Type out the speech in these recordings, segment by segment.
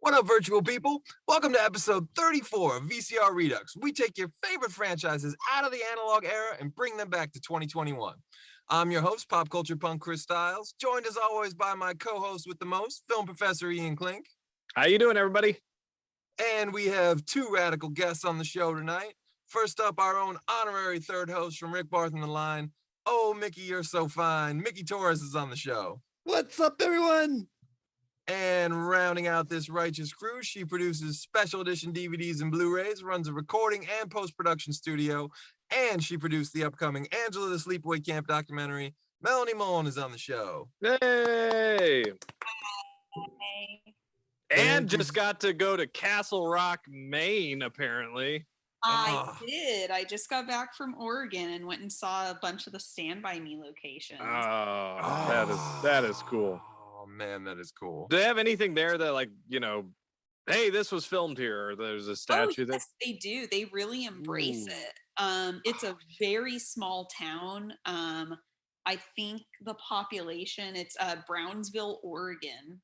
What up, virtual people? Welcome to episode 34 of VCR Redux. We take your favorite franchises out of the analog era and bring them back to 2021. I'm your host, pop culture punk Chris Stiles, joined as always by my co-host with the most, film professor Ian Klink. How you doing, everybody? And we have two radical guests on the show tonight. First up, our own honorary third host from Rick Barth and the Line. Oh, Mickey, you're so fine. Mickey Torres is on the show. What's up, everyone? And rounding out this righteous crew, she produces special edition DVDs and Blu-rays, runs a recording and post-production studio, and she produced the upcoming Angela the Sleepaway Camp documentary. Melanie Mullen is on the show. Hey! Hey. And just got to go to Castle Rock, Maine, apparently. I did. I just got back from Oregon and went and saw a bunch of the Stand By Me locations. That is cool. Oh man, that is cool. Do they have anything there that, like, you know, hey, this was filmed here, or there's a statue there? Yes, they do. They really embrace it. It's a very small town. I think the population, it's Brownsville, Oregon,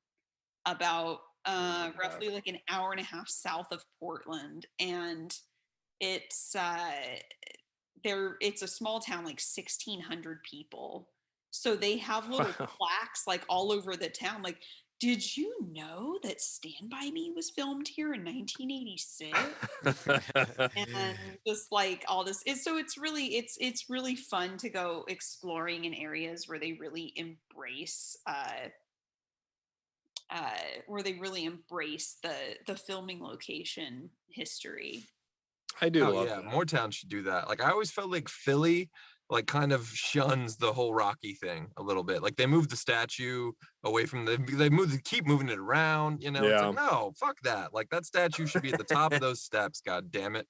about roughly like an hour and a half south of Portland, and it's a small town, like 1,600 people. So they have little plaques like all over the town. Like, did you know that Stand By Me was filmed here in 1986? And just like all this is, so it's really fun to go exploring in areas where they really embrace the filming location history. I do love yeah, that. more towns should do that. Like, I always felt like Philly like kind of shuns the whole Rocky thing a little bit. Like, they moved the statue away from keep moving it around, you know. It's like, no, fuck that. Like, that statue should be at the top of those steps, god damn it,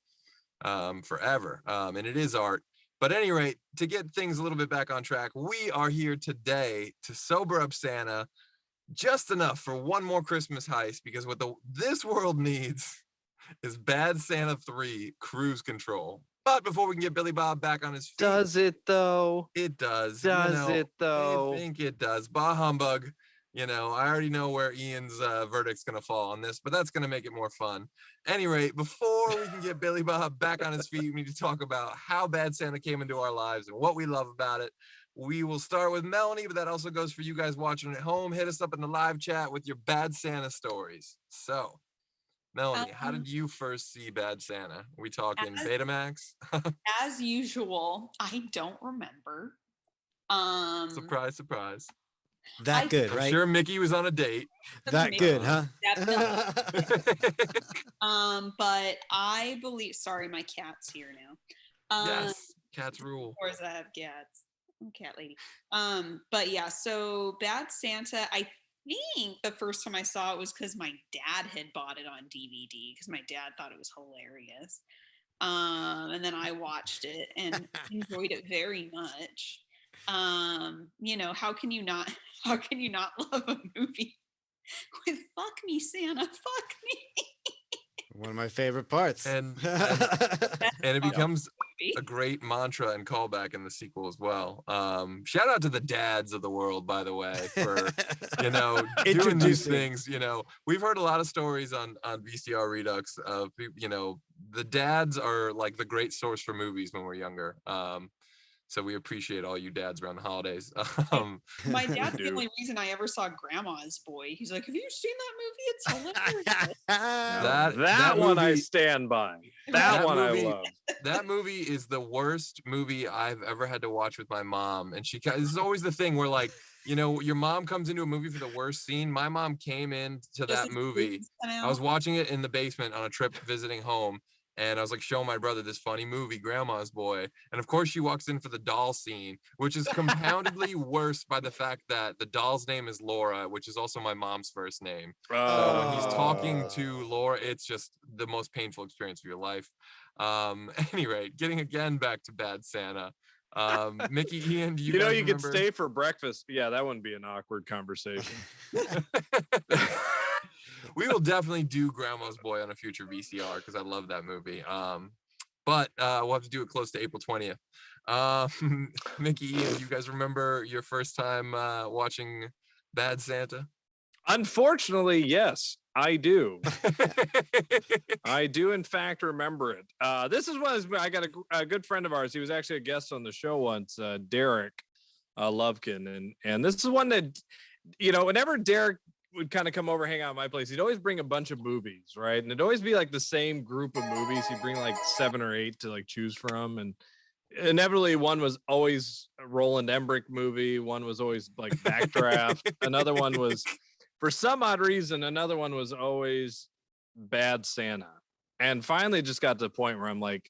forever. And it is art. But at any rate, to get things a little bit back on track, we are here today to sober up Santa just enough for one more Christmas heist, because what this world needs is Bad Santa 3 Cruise Control. But before we can get Billy Bob back on his feet... Does it, though? It does. Does it, though? I think it does. Bah humbug. You know, I already know where Ian's verdict's going to fall on this, but that's going to make it more fun. Any rate, before we can get Billy Bob back on his feet, we need to talk about how Bad Santa came into our lives and what we love about it. We will start with Melanie, but that also goes for you guys watching at home. Hit us up in the live chat with your Bad Santa stories. So... Melanie, how did you first see Bad Santa? Are we talking Betamax? As usual, I don't remember. Surprise, surprise. That good, I'm right? sure Mickey was on a date. That good, huh? But I believe. Sorry, my cat's here now. Yes, cats rule. Of course, I have cats. I'm a cat lady. But yeah, so Bad Santa, I think the first time I saw it was because my dad had bought it on DVD because my dad thought it was hilarious. And then I watched it and enjoyed it very much. You know, how can you not love a movie with "Fuck Me, Santa, fuck me"? One of my favorite parts. And it becomes a great mantra and callback in the sequel as well. Shout out to the dads of the world, by the way, for, you know, doing these things. You know, we've heard a lot of stories on VCR Redux of, you know, the dads are like the great source for movies when we're younger. So we appreciate all you dads around the holidays. My dad's the only reason I ever saw Grandma's Boy. He's like, "Have you seen that movie? It's hilarious." that one movie, I stand by. That one movie, I love. That movie is the worst movie I've ever had to watch with my mom. And this is always the thing where, like, you know, your mom comes into a movie for the worst scene. My mom came into that movie. I was watching it in the basement on a trip visiting home. And I was like showing my brother this funny movie, Grandma's Boy. And of course she walks in for the doll scene, which is compoundedly worse by the fact that the doll's name is Laura, which is also my mom's first name. So when he's talking to Laura, it's just the most painful experience of your life. At any rate, getting again back to Bad Santa. Mickey, Ian, do you know, you could stay for breakfast. Yeah, that wouldn't be an awkward conversation. We will definitely do Grandma's Boy on a future VCR because I love that movie. But we'll have to do it close to April 20th. Mickey, Ian, you guys remember your first time watching Bad Santa? Unfortunately, yes. I do. I do, in fact, remember it. This is one. I got a good friend of ours. He was actually a guest on the show once, Derek Lovekin, and this is one that, whenever Derek would kind of come over, hang out at my place, he'd always bring a bunch of movies, right? And it'd always be like the same group of movies. He'd bring like 7 or 8 to like choose from, and inevitably one was always a Roland Emmerich movie. One was always like Backdraft. Another one was, for some odd reason, another one was always Bad Santa. And finally just got to the point where I'm like,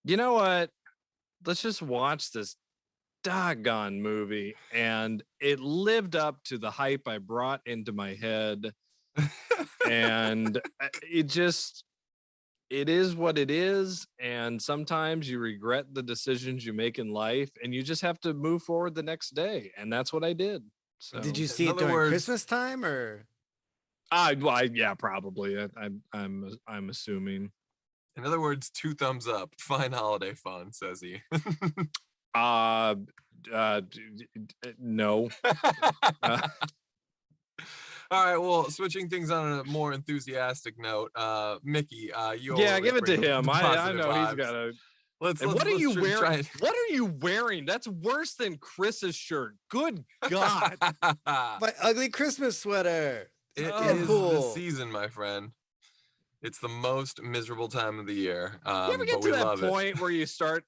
you know what? Let's just watch this doggone movie. And it lived up to the hype I brought into my head. And it is what it is. And sometimes you regret the decisions you make in life, and you just have to move forward the next day. And that's what I did. So, did you see it during Christmas time or? Yeah, probably. I'm assuming. In other words, 2 thumbs up. Fine holiday fun, says he. No. All right. Well, switching things on a more enthusiastic note, Mickey, you. Yeah, give it to him. I know vibes. He's got a. What are you wearing? What are you wearing? That's worse than Chris's shirt. Good God. My ugly Christmas sweater. It is the season, my friend. It's the most miserable time of the year. You ever get to that point where you start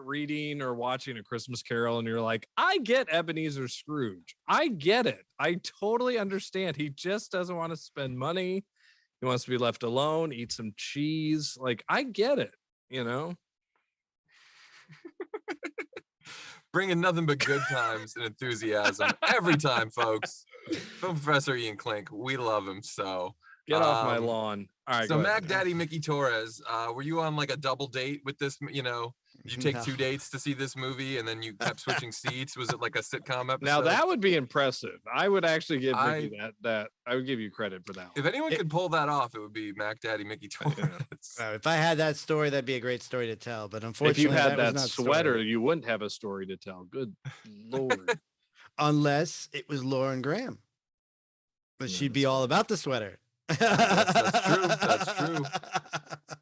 reading or watching A Christmas Carol and you're like, I get Ebenezer Scrooge. I get it. I totally understand. He just doesn't want to spend money. He wants to be left alone, eat some cheese. Like, I get it, Bringing nothing but good times and enthusiasm every time, folks. Film Professor Ian Klink, we love him so. Get off my lawn. All right. So Mac Daddy Mickey Torres, were you on like a double date with this? Did you take 2 dates to see this movie and then you kept switching seats? Was it like a sitcom episode? Now that would be impressive. I would actually give Mickey that. I would give you credit for that. If anyone could pull that off, it would be Mac Daddy Mickey Torres. If I had that story, that'd be a great story to tell. But unfortunately, if you had that sweater, you wouldn't have a story to tell. Good Lord. Unless it was Lauren Graham, but she'd be all about the sweater. That's true.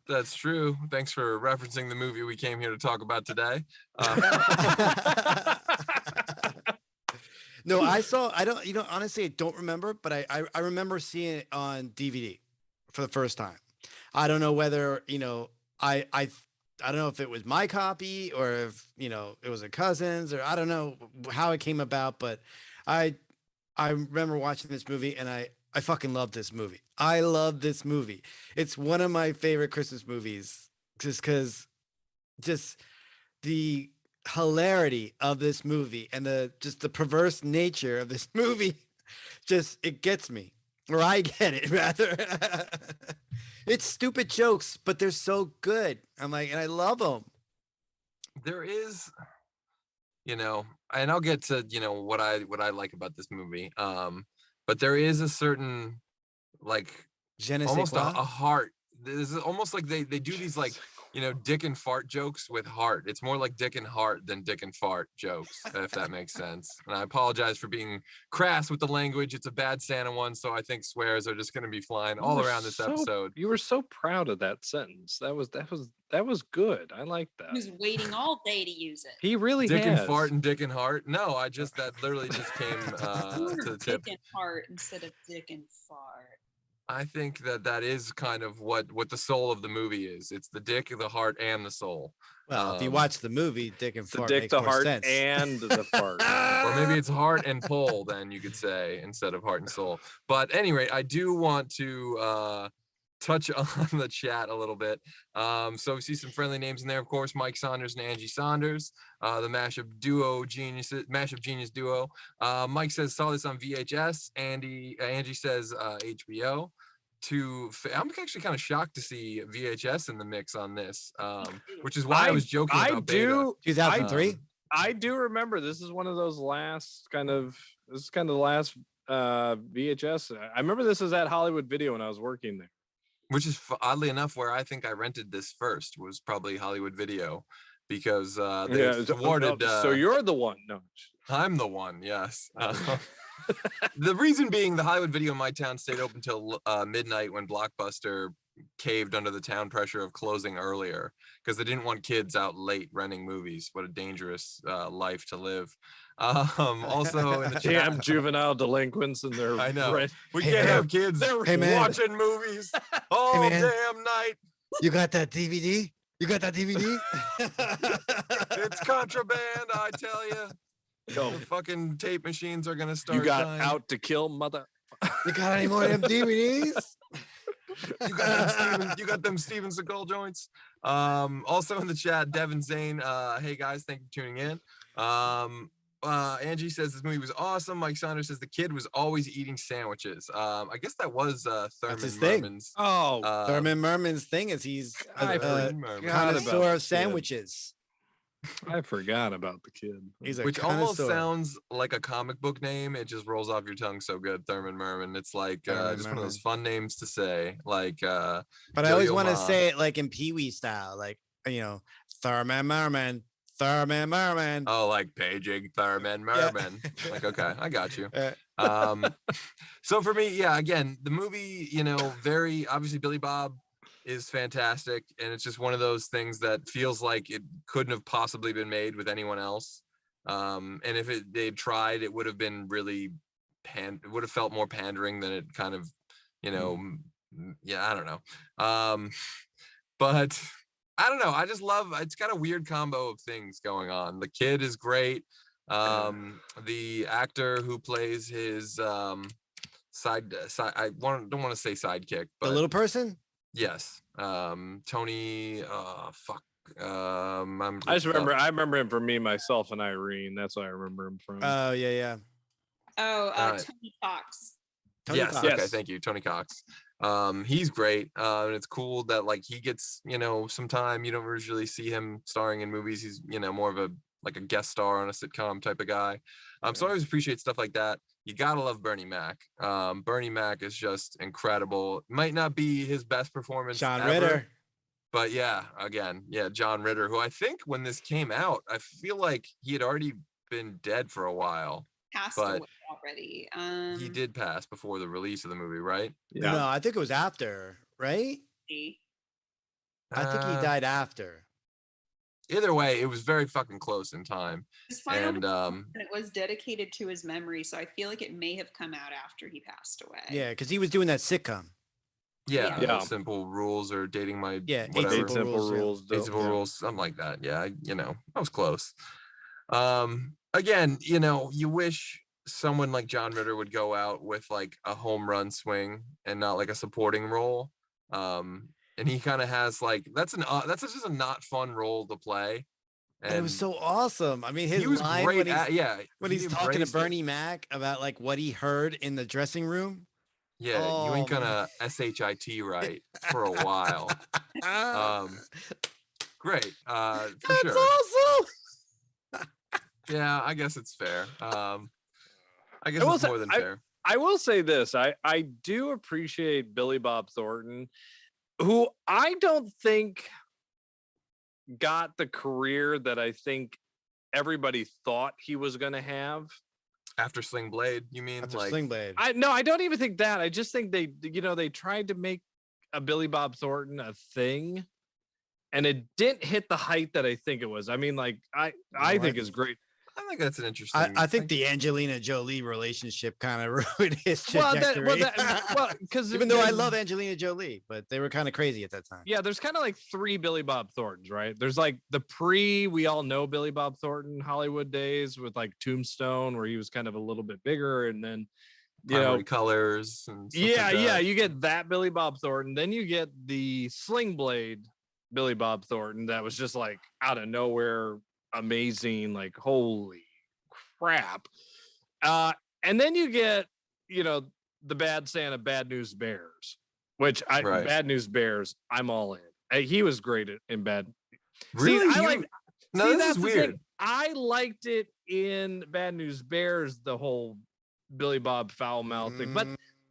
That's true. Thanks for referencing the movie we came here to talk about today. No, honestly, I don't remember, but I remember seeing it on DVD for the first time. I don't know whether, I don't know if it was my copy or if, it was a cousin's, or I don't know how it came about, but I remember watching this movie and I fucking love this movie. I love this movie. It's one of my favorite Christmas movies just because the hilarity of this movie and the perverse nature of this movie, it gets me, or I get it rather. It's stupid jokes, but they're so good. And I love them. There is, and I'll get to, what I like about this movie. But there is a certain, almost a heart. This is almost like they do these dick and fart jokes with heart. It's more like dick and heart than dick and fart jokes, if that makes sense. And I apologize for being crass with the language. It's a bad Santa one, so I think swears are just going to be flying all around this episode. You were so proud of that sentence. That was good. I like that. He was waiting all day to use it. He really dick has. And fart and dick and heart. No, that literally just came to the tip. Dick and heart instead of dick and fart. I think that is kind of what the soul of the movie is. It's the dick, the heart, and the soul. Well, if you watch the movie, dick and fart, the dick, makes the more heart, sense. and the fart. Or maybe it's heart and pull, then you could say, instead of heart and soul. But at any rate, I do want to touch on the chat a little bit. So we see some friendly names in there, of course, Mike Saunders and Angie Saunders, the mashup genius duo. Mike says saw this on VHS. Angie says HBO. I'm actually kind of shocked to see VHS in the mix on this, which is why I was joking about beta. 2003. I do remember this is one of those last the last VHS. I remember this was at Hollywood Video when I was working there. Which is oddly enough where I think I rented this first was probably Hollywood Video, because they awarded. So you're the one. No, I'm the one. Yes. The reason being, the Hollywood Video in my town stayed open till midnight when Blockbuster caved under the town pressure of closing earlier because they didn't want kids out late renting movies. What a dangerous life to live. Also in the chat, Damn juvenile delinquents and their I know. rent. We Hey, can't man. have kids Hey, man. watching movies all man. damn night. You got that DVD? You got that DVD? It's contraband, I tell you. Go. The fucking tape machines are gonna start. You got dying. Out to Kill, mother. You got any more of them DVDs? You got them Steven Seagal joints. Also in the chat, Devin Zane. Hey guys, thank you for tuning in. Angie says this movie was awesome. Mike Saunders says the kid was always eating sandwiches. I guess that was Thurman his thing. Merman's. Oh, Thurman Merman's thing is he's I a Thurman Merman. connoisseur about of sandwiches. I forgot about the kid. He's a Which almost connoisseur. sounds like a comic book name. It just rolls off your tongue so good, Thurman Merman. It's like Thurman just one of those Merman. fun names to say. Like, But I always Yo-Yo want to Ma. say it like in Pee-wee style, like, you know, Thurman Merman, Thurman Merman. oh, like paging Thurman Yeah. Merman. Like, okay, I got you. Uh, So for me, yeah, again, the movie, you know, very obviously Billy Bob is fantastic, and it's just one of those things that feels like it couldn't have possibly been made with anyone else. And if they'd tried, it would have been really it would have felt more pandering than it kind of, you know, yeah, I don't know. But I don't know. I just love, it's got a weird combo of things going on. The kid is great. The actor who plays his I don't want to say sidekick, but the little person? yes, Tony. Fuck. I just remember. I remember him from Me, Myself, and Irene. That's what I remember him from. Oh, yeah. Tony Cox. Tony Yes. Cox. Okay. Thank you, Tony Cox. He's great. And it's cool that like he gets, you know, some time. You don't usually see him starring in movies. He's, you know, more of a guest star on a sitcom type of guy. So I always appreciate stuff like that. You gotta love Bernie Mac. Bernie Mac is just incredible. Might not be his best performance John ever, Ritter. but yeah, again, yeah, John Ritter, who I think when this came out, I feel like he had already been dead for a while. Passed But away already. He did pass before the release of the movie, right? Yeah. No, I think it was after, right? I think he Uh, died after. Either way, it was very fucking close in time. His final And it was dedicated to his memory, so I feel like it may have come out after he passed away. Yeah, because he was doing that sitcom. yeah, Yeah. Simple Rules or Dating My Yeah, Eight whatever. Eight Simple Rules, yeah. Rules. Eight dope, Simple yeah. Rules, something like that. Yeah, I was close. Again, you wish someone like John Ritter would go out with like a home run swing and not like a supporting role. And he kind of has like that's just a not fun role to play. And it was so awesome. I mean, his he was line great when he's, at, yeah. when he he's talking to embraced it. Bernie Mac about like what he heard in the dressing room. Yeah, you ain't Oh, gonna shit right for a while. Great. For That's sure. awesome. Yeah, I guess it's fair. I guess I will it's say- more than fair. I will say this. I do appreciate Billy Bob Thornton, who I don't think got the career that I think everybody thought he was going to have. After Sling Blade, you mean? After like, Sling Blade. I don't even think that. I just think they tried to make a Billy Bob Thornton a thing, and it didn't hit the height that I think it was. I mean, like I think is great. I think that's an interesting. I think the Angelina Jolie relationship kind of ruined his Well, trajectory. because Even though I love Angelina Jolie, but they were kind of crazy at that time. Yeah, there's kind of like three Billy Bob Thorntons, right? There's like the we all know Billy Bob Thornton Hollywood days with like Tombstone, where he was kind of a little bit bigger, and then Primary Colors. And stuff yeah, like yeah, that. you get that Billy Bob Thornton, then you get the Sling Blade Billy Bob Thornton that was just like out of nowhere, amazing, like holy crap. And then you get the Bad Santa Bad News Bears, which Right. Bad News Bears, I'm all in. He was great in Bad. Really? See, No, this that's is the weird. thing. I liked it in Bad News Bears, the whole Billy Bob foul mouth thing, but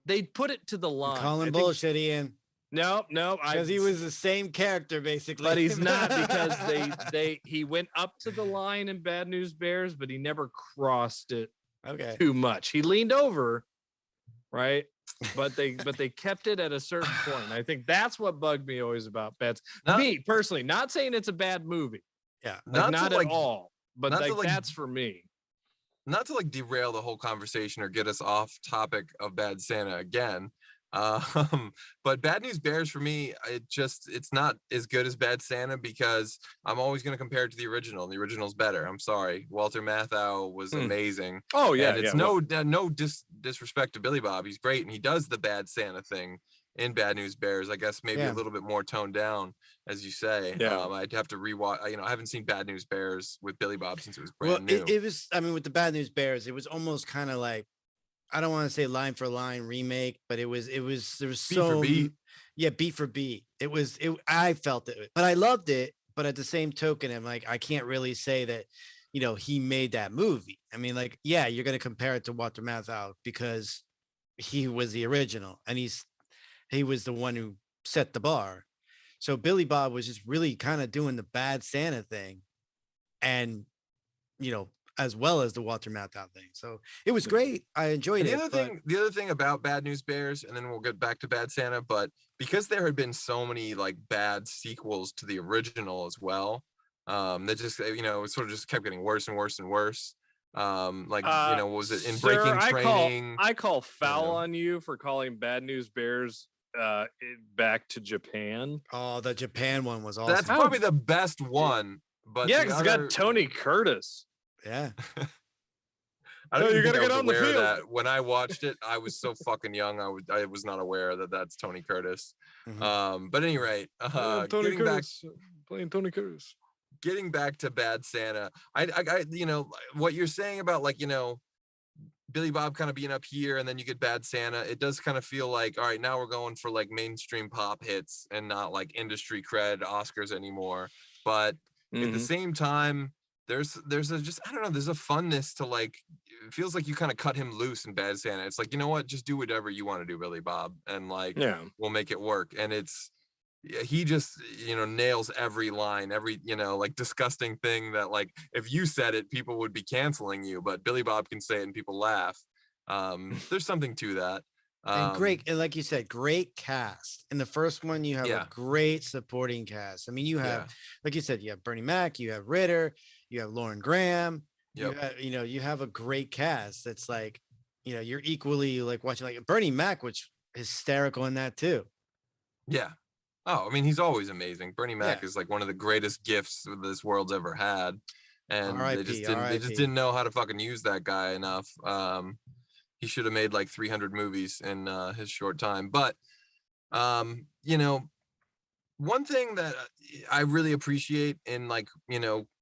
they put it to the line. Calling I think- bullshit, Ian. No, Because he was the same character, basically. but he's not, because he went up to the line in Bad News Bears, but he never crossed it Okay. too much. He leaned over, right? But they kept it at a certain point. And I think that's what bugged me always about Bats. Me personally, not saying it's a bad movie. Yeah. Like, not at all. But like that's for me. Not to like derail the whole conversation or get us off topic of Bad Santa again. But Bad News Bears for me, it's not as good as Bad Santa because I'm always going to compare it to the original. The original's better. I'm sorry. Walter Matthau was amazing. Oh yeah. And it's no disrespect to Billy Bob. He's great. And he does the Bad Santa thing in Bad News Bears, I guess maybe a little bit more toned down, as you say. I'd have to rewatch. I haven't seen Bad News Bears with Billy Bob since it was brand new. It was, I mean, with the Bad News Bears, it was almost kind of like, I don't want to say line for line remake, but there was beat for beat. Yeah, beat for beat. I felt it, but I loved it. But at the same token, I'm like, I can't really say that, he made that movie. I mean, like, yeah, you're going to compare it to Walter Matthau because he was the original and he was the one who set the bar. So Billy Bob was just really kind of doing the Bad Santa thing and, as well as the Walter Matthau thing. So it was great. I enjoyed it. The other thing about Bad News Bears, and then we'll get back to Bad Santa, but because there had been so many like bad sequels to the original as well, that just, it sort of just kept getting worse and worse and worse. What was it in Breaking Training? I call foul on you for calling Bad News Bears back to Japan. Oh, the Japan one was awesome. That's probably the best one. But yeah, because it's got Tony Curtis. Yeah. I don't you gotta get on the field. That when I watched it, I was so fucking young. I was not aware that that's Tony Curtis. Mm-hmm. But at any rate, Tony Curtis playing Tony Curtis. Getting back to Bad Santa, I what you're saying about like Billy Bob kind of being up here, and then you get Bad Santa. It does kind of feel like, all right, now we're going for like mainstream pop hits and not like industry cred Oscars anymore. But at the same time, there's just I don't know, there's a funness to like, it feels like you kind of cut him loose in Bad Santa. It's like, you know what, just do whatever you want to do, Billy Bob, and like we'll make it work. And he just nails every line, every like disgusting thing that like if you said it, people would be canceling you, but Billy Bob can say it and people laugh. There's something to that. And great, and like you said, great cast. In the first one, you have a great supporting cast. I mean, you have, like you said, you have Bernie Mac, you have Ritter, you have Lauren Graham. You have a great cast. That's like, you're equally like watching like Bernie Mac, which is hysterical in that too. Yeah. Oh, I mean, he's always amazing. Bernie Mac is like one of the greatest gifts this world's ever had, and they just didn't know how to fucking use that guy enough. He should have made like 300 movies in his short time. But one thing that I really appreciate in like,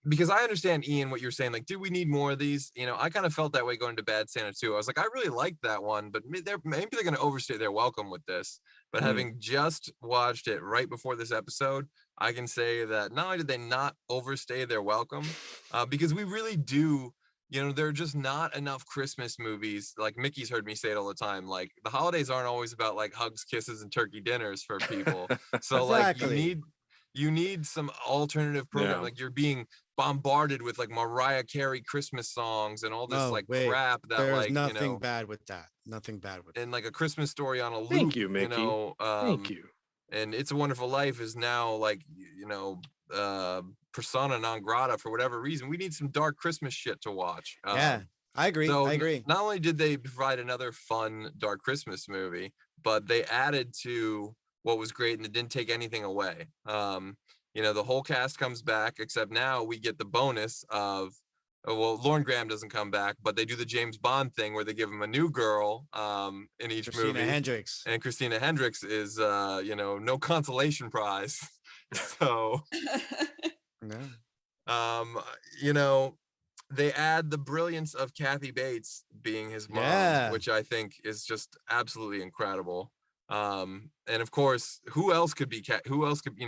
because I understand, Ian, what you're saying, like, do we need more of these? I kind of felt that way going to Bad Santa too. I was like, I really liked that one, but maybe they're going to overstay their welcome with this. But having just watched it right before this episode, I can say that not only did they not overstay their welcome, because we really do, there are just not enough Christmas movies. Like Mickey's heard me say it all the time. Like the holidays aren't always about like hugs, kisses, and turkey dinners for people. So like you need some alternative program. Like you're being bombarded with like Mariah Carey Christmas songs and all this crap that there's like nothing bad with that. Nothing bad with and like A Christmas Story on a loop. Thank you, Mickey. Thank you. And It's a Wonderful Life is now like persona non grata for whatever reason. We need some dark Christmas shit to watch. I agree. So I agree. Not only did they provide another fun dark Christmas movie, but they added to what was great and it didn't take anything away. The whole cast comes back, except now we get the bonus of, Lauren Graham doesn't come back, but they do the James Bond thing where they give him a new girl in each movie. Christina Hendricks. And Christina Hendricks is, no consolation prize. So, they add the brilliance of Kathy Bates being his mom, which I think is just absolutely incredible. And of course, who else could be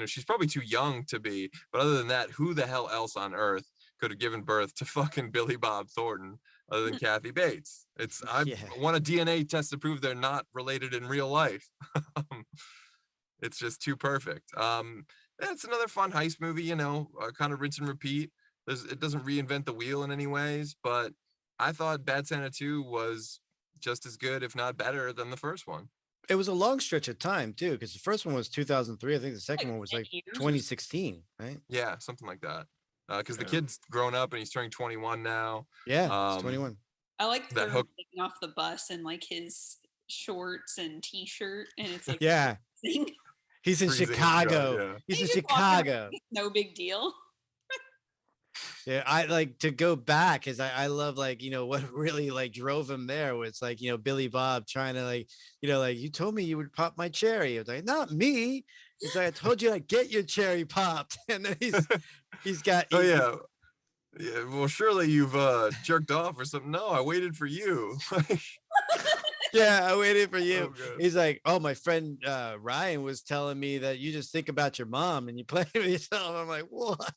she's probably too young to be, but other than that, who the hell else on earth could have given birth to fucking Billy Bob Thornton other than Kathy Bates? I want a DNA test to prove they're not related in real life. It's just too perfect. It's another fun heist movie, kind of rinse and repeat. It doesn't reinvent the wheel in any ways, but I thought Bad Santa 2 was just as good, if not better, than the first one. It was a long stretch of time too, because the first one was 2003. I think the second one was like 2016, right? Yeah, something like that. Because the kid's grown up and he's turning 21 now. Yeah, it's 21. I like that Thurman hook taking off the bus and like his shorts and t-shirt, and it's like Yeah. He's in freezing Chicago. outside, yeah. He's in just walking around, Chicago. no big deal. Yeah, I like to go back because I love like, you know, what really like drove him there was like, you know, Billy Bob trying to like, you know, like you told me you would pop my cherry. I was like, not me. He's like, I told you I'd get your cherry popped. And then he's got Oh yeah. Yeah, well, surely you've jerked off or something. No, I waited for you. Yeah, I waited for you. good. He's like, oh, my friend Ryan was telling me that you just think about your mom and you play with yourself. I'm like, what?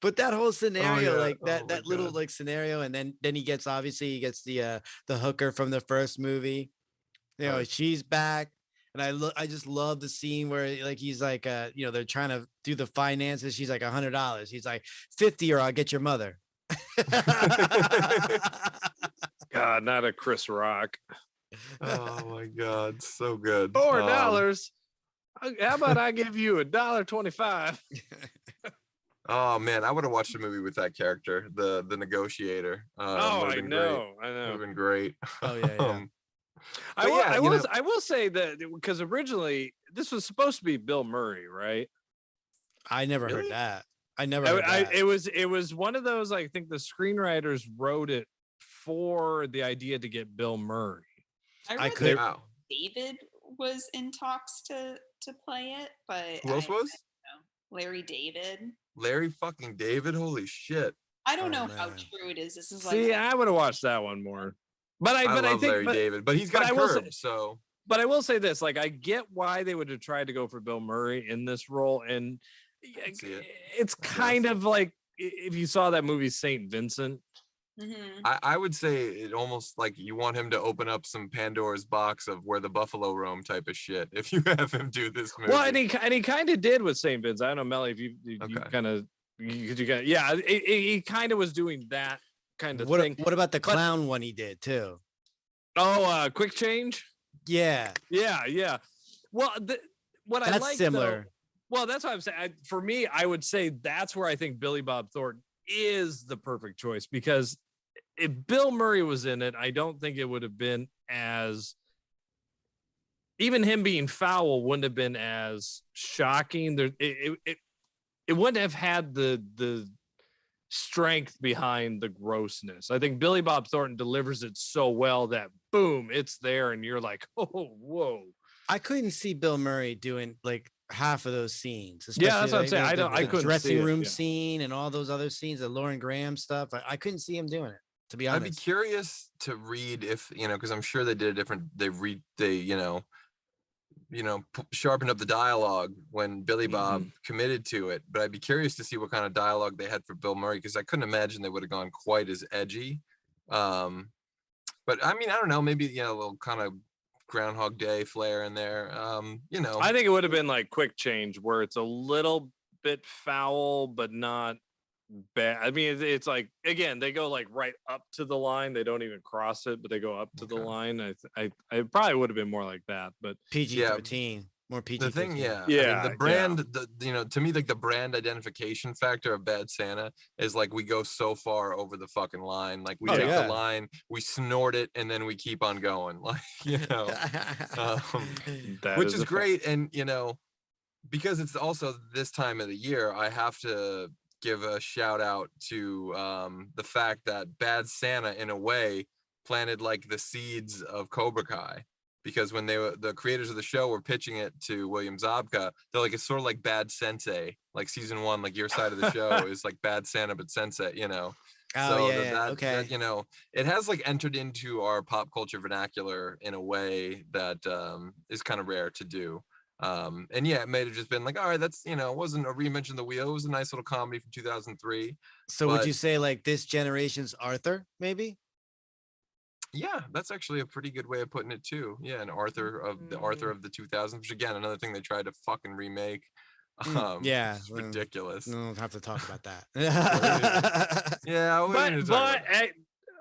But that whole scenario, like that little like scenario, and then he gets the hooker from the first movie. You know, she's back. And I just love the scene where like he's like you know, they're trying to do the finances. She's like $100. He's like 50 or I'll get your mother. God, not a Chris Rock. Oh my God, so good. $4. How about I give you $1.25? Oh man, I would have watched a movie with that character, the negotiator. I know. Would have been great. Oh yeah. I will say that because originally this was supposed to be Bill Murray, right? I never heard that. I never heard that. It was one of those, I think the screenwriters wrote it for the idea to get Bill Murray. I could. David was in talks to play it, but who else was? Larry David. Larry fucking David, holy shit! I don't know how true it is. This is like, see, I would have watched that one more. But I think Larry David, but he's got curves, so. But I will say this: like, I get why they would have tried to go for Bill Murray in this role, and it's kind of like if you saw that movie Saint Vincent. Mm-hmm. I would say it almost like you want him to open up some Pandora's box of where the buffalo roam type of shit. If you have him do this movie, well, and he kind of did with Saint Vincent. I don't know, Melly, if you kind of he kind of was doing that kind of thing. What about the clown one he did too? Oh, Quick Change. Yeah. Well, what that's I like similar. Well, that's what I'm saying. For me, I would say that's where I think Billy Bob Thornton is the perfect choice, because if Bill Murray was in it, I don't think it would have been as, even him being foul wouldn't have been as shocking. It wouldn't have had the strength behind the grossness. I think Billy Bob Thornton delivers it so well that boom, it's there and you're like, oh, whoa. I couldn't see Bill Murray doing like half of those scenes. Yeah, that's what I'm saying. I couldn't dressing see room scene and all those other scenes, the Lauren Graham stuff. I couldn't see him doing it, to be honest. I'd be curious to read if, because I'm sure they did a different, sharpened up the dialogue when Billy Bob committed to it. But I'd be curious to see what kind of dialogue they had for Bill Murray, because I couldn't imagine they would have gone quite as edgy. But I mean, I don't know, maybe, a little kind of Groundhog Day flair in there. I think it would have been like Quick Change, where it's a little bit foul, but not bad. I mean, it's like, again, they go like right up to the line. They don't even cross it, but they go up to the line. I probably would have been more like that, but PG-13. More PG. The thing, yeah. I mean, the brand, to me, like the brand identification factor of Bad Santa is like we go so far over the fucking line. Like we take the line, we snort it, and then we keep on going. Like, which is great. And because it's also this time of the year, I have to give a shout out to the fact that Bad Santa, in a way, planted like the seeds of Cobra Kai. Because when the creators of the show were pitching it to William Zabka, they're like, it's sort of like Bad Sensei, like season 1, like your side of the show is like Bad Santa, but Sensei, Oh, so yeah, okay. That, it has like entered into our pop culture vernacular in a way that is kind of rare to do. And yeah, it may have just been like, all right, that's, it wasn't a reinvention of the wheel. It was a nice little comedy from 2003. So would you say like this generation's Arthur, maybe? Yeah, that's actually a pretty good way of putting it too. Yeah, an Arthur of the 2000s, which again, another thing they tried to fucking remake. Yeah, it's ridiculous. No, don't have to talk about that. Yeah,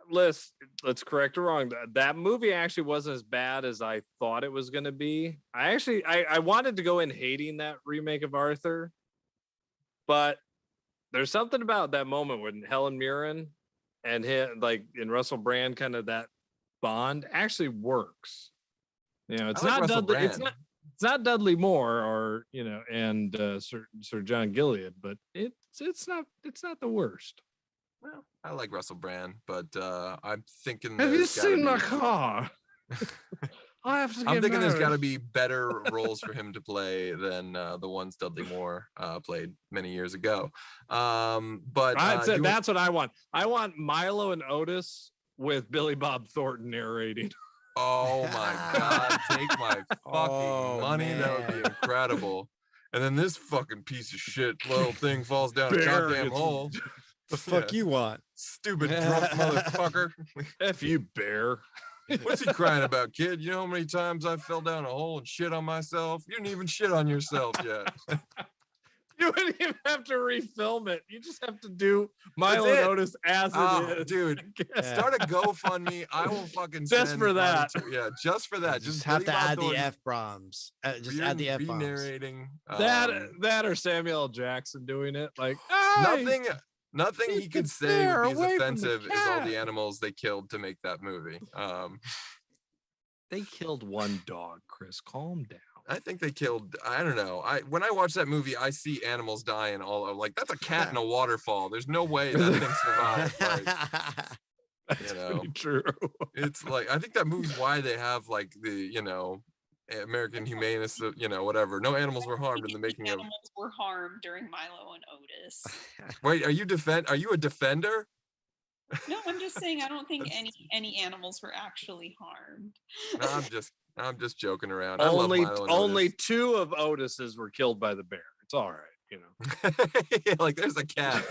let's correct it wrong. That movie actually wasn't as bad as I thought it was going to be. I wanted to go in hating that remake of Arthur, but there's something about that moment when Helen Mirren and him, like in Russell Brand, kind of that bond actually works. You know, it's not Dudley. It's not Dudley Moore or and Sir John Gilead, but it's not the worst. Well, I like Russell Brand, but I'm thinking. Have you seen my car? I'm thinking there's got to be better roles for him to play than the ones Dudley Moore played many years ago. But that's what I want. I want Milo and Otis with Billy Bob Thornton narrating. Oh my God! Take my fucking money. Man. That would be incredible. And then this fucking piece of shit little thing falls down a goddamn hole. The fuck you want? Stupid drunk motherfucker. F you, Bear. What's he crying about, kid? You know how many times I fell down a hole and shit on myself? You didn't even shit on yourself yet. You wouldn't even have to refilm it. You just have to do Milo and Otis as it is. Dude, start a GoFundMe. I will fucking just for that. Just for that. Just have to add the F-bombs. Just add the F-bombs. Narrating that or Samuel L. Jackson doing it. Like nothing he could say would be as offensive as all the animals they killed to make that movie. They killed one dog, Chris. Calm down. I think they killed, I don't know. When I watch that movie, I see animals dying all like that's a cat in a waterfall. There's no way that thing survived. Like, that's pretty true. It's like I think that movie's why they have like the American Humanists, whatever. No animals were harmed in the making of. Animals were harmed during Milo and Otis. Wait, are you a defender? No, I'm just saying I don't think any animals were actually harmed. No, I'm just joking around. Only two of Otis's were killed by the bear. It's all right, yeah, like there's a cat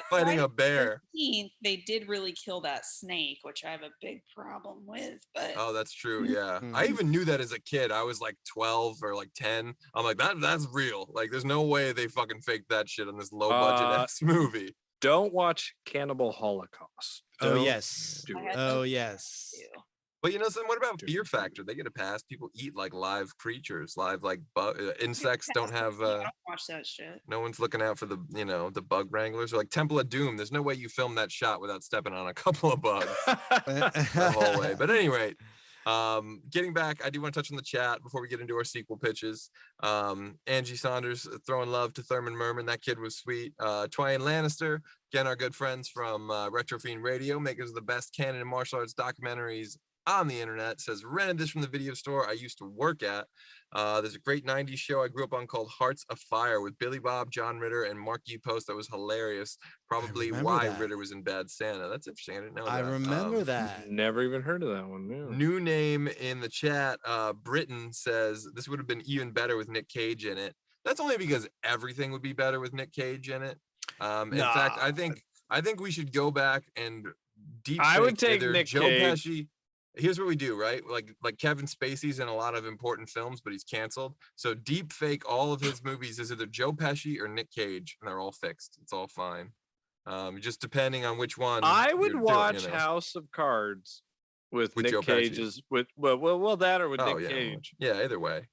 fighting a bear. They did really kill that snake, which I have a big problem with. But that's true. Yeah, I even knew that as a kid. I was like 12 or like 10. I'm like that's real. Like there's no way they fucking faked that shit on this low budget ass movie. Don't watch Cannibal Holocaust. Oh yes. Oh yes. But what about Fear Factor? They get a pass. People eat like live creatures, live like insects. Don't have. I don't watch that shit. No one's looking out for the the bug wranglers or like Temple of Doom. There's no way you film that shot without stepping on a couple of bugs the whole way. But at any rate, getting back, I do want to touch on the chat before we get into our sequel pitches. Angie Saunders throwing love to Thurman Merman. That kid was sweet. Twain Lannister, again, our good friends from Retro Fiend Radio, makers of the best canon and martial arts documentaries on the internet, says rented this from the video store I used to work at. There's a great 90s show I grew up on called Hearts of Fire with Billy Bob, John Ritter, and Mark E. Post. That was hilarious. Probably why Ritter was in Bad Santa. That's interesting. I didn't know that. I remember that. Never even heard of that one. Yeah. New name in the chat. Britain says this would have been even better with Nick Cage in it. That's only because everything would be better with Nick Cage in it. In fact, I think we should go back and deep. I would take Nick Joe Cage. Pesci. Here's what we do, right? Like Kevin Spacey's in a lot of important films, but he's canceled. So deep fake all of his movies is either Joe Pesci or Nick Cage, and they're all fixed. It's all fine. Just depending on which one. I would watch House of Cards with Nick Joe Cage's Pesci. with that or with Nick Cage. Yeah, either way.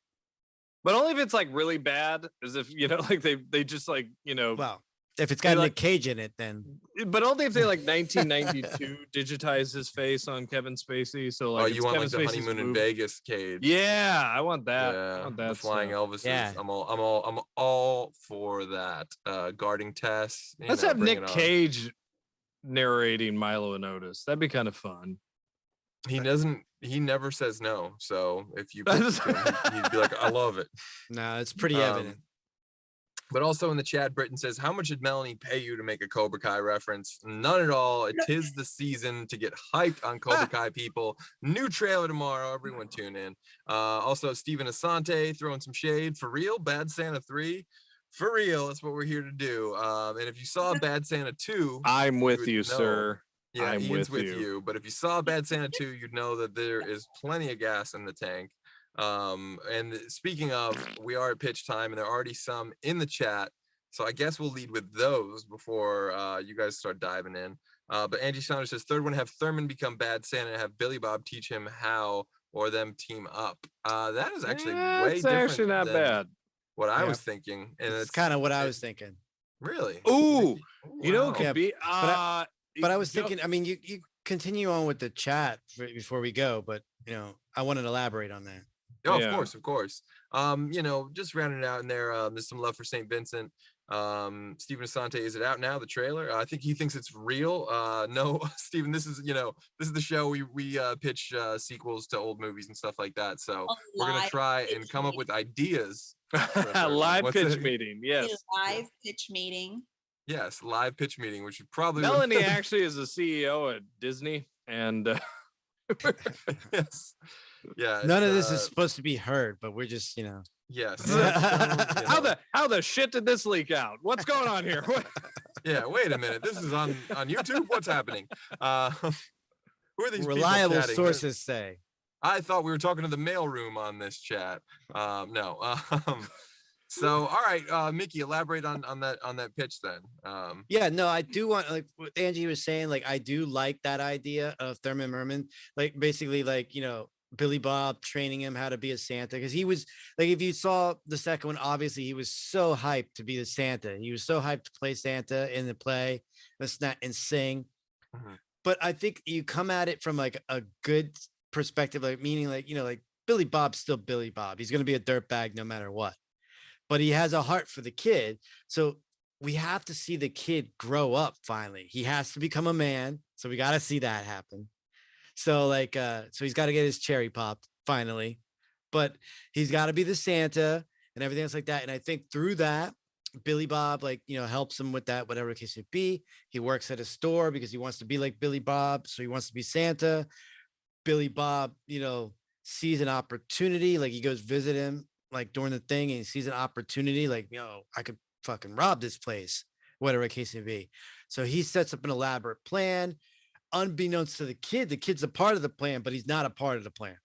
But only if it's like really bad, as if like they just like Well, if it's got Nick Cage in it, then. But only if they like 1992 digitize his face on Kevin Spacey. So like, you want Kevin like the honeymoon in Vegas Cage? Yeah, I want that. Yeah, I want that the flying Elvis. Yeah. I'm all for that. Guarding Tess. Let's have Nick Cage narrating Milo and Otis. That'd be kind of fun. He never says no. So if you pitched him, he'd be like, I love it. No, it's pretty evident. But also in the chat, Britain says, how much did Melanie pay you to make a Cobra Kai reference? None at all. It is the season to get hyped on Cobra Kai, people. New trailer tomorrow. Everyone tune in. Also, Steven Asante throwing some shade. For real? Bad Santa 3? For real. That's what we're here to do. And if you saw Bad Santa 2... I'm with you, sir. Yeah, Ian's with you. But if you saw Bad Santa 2, you'd know that there is plenty of gas in the tank. And speaking of, we are at pitch time, and there are already some in the chat. So I guess we'll lead with those before you guys start diving in. But Angie Saunders says, third one, have Thurman become Bad Santa and have Billy Bob teach him how, or them team up. That is actually way It's different actually not than bad. what I was thinking. And it's kind of what I was thinking. Really? Ooh, you know, it Wow. could be. But I was thinking, I mean, you continue on with the chat before we go, but I want to elaborate on that. Oh, yeah. Of course. Just rounding it out in there. There's some love for St. Vincent. Stephen Asante, is it out now, the trailer? I think he thinks it's real. No, Stephen, this is the show we pitch sequels to old movies and stuff like that, so we're gonna try and come up with ideas. Live pitch meeting. Yes, live pitch meeting. Yes, live pitch meeting, which would probably Melanie actually is the CEO at Disney, and yes, yeah, none of this is supposed to be heard, but we're just yes. How the shit did this leak out? What's going on here? Yeah, wait a minute. This is on YouTube. What's happening? Who are these reliable sources say? I thought we were talking to the mailroom on this chat. No. So, all right, Mickey, elaborate on that pitch then. Yeah, no, I do want, like what Angie was saying, like I do like that idea of Thurman Merman, like basically like Billy Bob training him how to be a Santa, because he was like, if you saw the second one, obviously he was so hyped to be the Santa. He was so hyped to play Santa in the play and sing. Mm-hmm. But I think you come at it from like a good perspective, like meaning like like Billy Bob's still Billy Bob. He's gonna be a dirtbag no matter what. But he has a heart for the kid. So we have to see the kid grow up finally. He has to become a man. So we got to see that happen. So so he's got to get his cherry popped finally. But he's got to be the Santa and everything else like that. And I think through that, Billy Bob, helps him with that, whatever the case may be. He works at a store because he wants to be like Billy Bob. So he wants to be Santa. Billy Bob, sees an opportunity. Like he goes visit him like during the thing, and he sees an opportunity, like, I could fucking rob this place, whatever the case may be. So he sets up an elaborate plan, unbeknownst to the kid's a part of the plan, but he's not a part of the plan.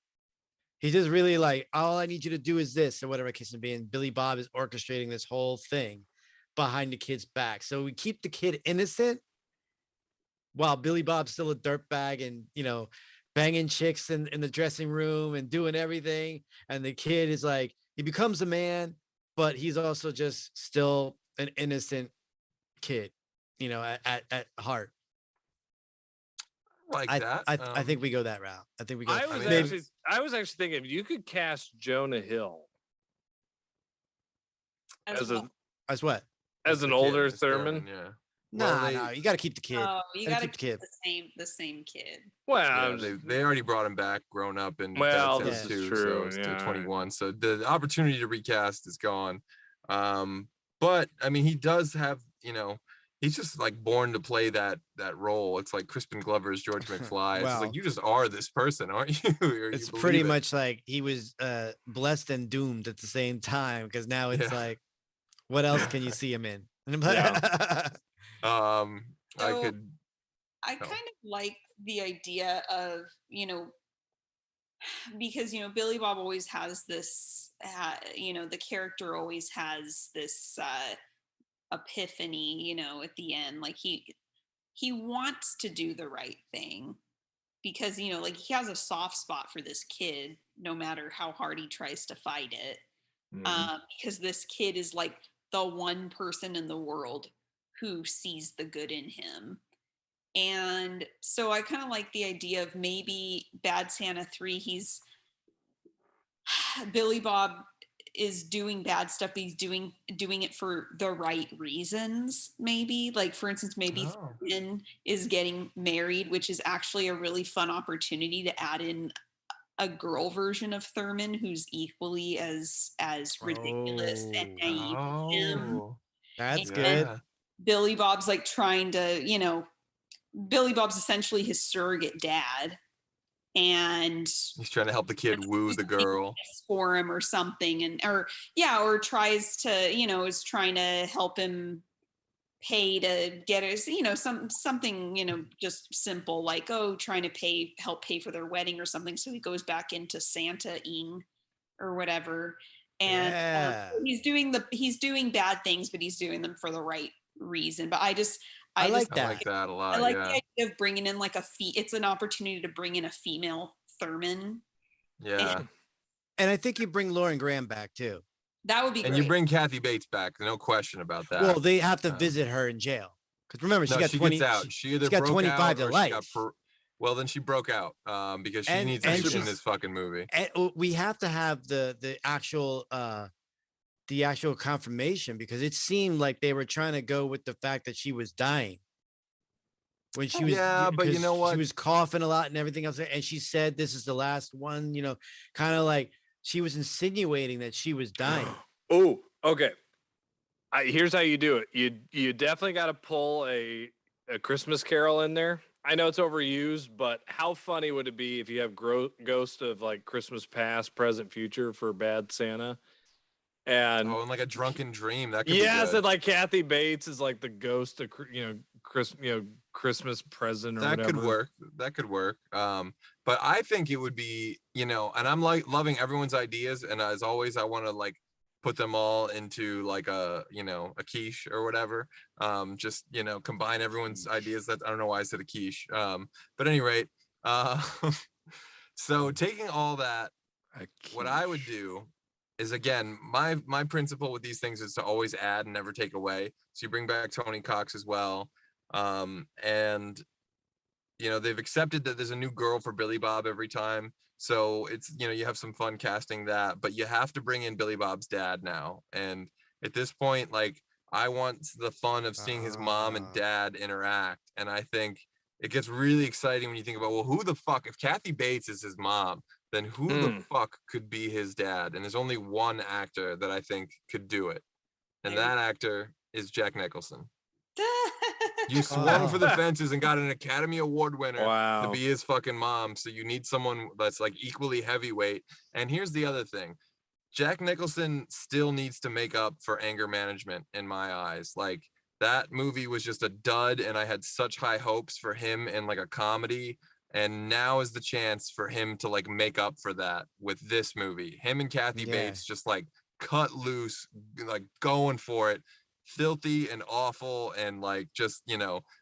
He's just really like, all I need you to do is this, or whatever the case may be. And Billy Bob is orchestrating this whole thing behind the kid's back. So we keep the kid innocent while Billy Bob's still a dirtbag and, banging chicks in the dressing room and doing everything. And the kid is like, he becomes a man, but he's also just still an innocent kid, at heart. I think we go that route. I think we go. I was actually thinking you could cast Jonah Hill as an older Thurman. Yeah. No, you got to keep the kid. Oh, you got to keep the same kid. Well, they already brought him back, grown up, and this too, is true. So it's 21. So the opportunity to recast is gone. But I mean, he does have, he's just like born to play that role. It's like Crispin Glover's George McFly. It's like, you just are this person, aren't you? It's pretty much like he was blessed and doomed at the same time, because now it's like, what else can you see him in? I kind of like the idea of, because, Billy Bob always has this, the character always has this epiphany, at the end. Like he wants to do the right thing because, like he has a soft spot for this kid, no matter how hard he tries to fight it. Because this kid is like the one person in the world who sees the good in him. And so I kind of like the idea of maybe Bad Santa 3, Billy Bob is doing bad stuff, but he's doing it for the right reasons. Maybe, like, for instance, Thurman is getting married, which is actually a really fun opportunity to add in a girl version of Thurman who's equally as ridiculous and naive as him. That's good. Billy Bob's like trying to, Billy Bob's essentially his surrogate dad, and he's trying to help the kid woo the girl for him or something, or tries to, is trying to help him pay to get his, something, just simple, like, trying to help pay for their wedding or something. So he goes back into Santa-ing or whatever. And he's doing bad things, but he's doing them for the right reason. But I like that a lot. I like the idea of bringing in like it's an opportunity to bring in a female Thurman. Yeah. And I think you bring Lauren Graham back too. That would be great. And you bring Kathy Bates back, no question about that. Well, they have to visit her in jail. Because remember, she got 20. Gets out. She either got broke 25 out to or life. Well, then she broke out because she needs to be in this fucking movie. And we have to have the actual confirmation, because it seemed like they were trying to go with the fact that she was dying. When she was, but you know what? She was coughing a lot and everything else, and she said, "This is the last one." You know, kind of like she was insinuating that she was dying. Oh, okay. Here's how you do it. You definitely got to pull a Christmas Carol in there. I know it's overused, but how funny would it be if you have Ghost of like Christmas Past, Present, Future for Bad Santa? And like a drunken dream. That could be good. And like Kathy Bates is like the ghost of Christmas present or whatever. That could work. But I think it would be, and I'm like loving everyone's ideas, and as always, I want to like put them all into like a quiche or whatever. Just combine everyone's ideas. That I don't know why I said a quiche. But at any rate, so taking all that, what I would do is, again, my principle with these things is to always add and never take away. So you bring back Tony Cox as well. And they've accepted that there's a new girl for Billy Bob every time. So it's, you have some fun casting that, but you have to bring in Billy Bob's dad now. And at this point, like, I want the fun of seeing his mom and dad interact. And I think it gets really exciting when you think about, well, who the fuck, if Kathy Bates is his mom, then who the fuck could be his dad? And there's only one actor that I think could do it. And that actor is Jack Nicholson. You swung for the fences and got an Academy Award winner to be his fucking mom. So you need someone that's like equally heavyweight. And here's the other thing. Jack Nicholson still needs to make up for anger management in my eyes. Like, that movie was just a dud, and I had such high hopes for him in like a comedy. And now is the chance for him to like make up for that with this movie. Him and Kathy Bates just like cut loose, like going for it. Filthy and awful, and like just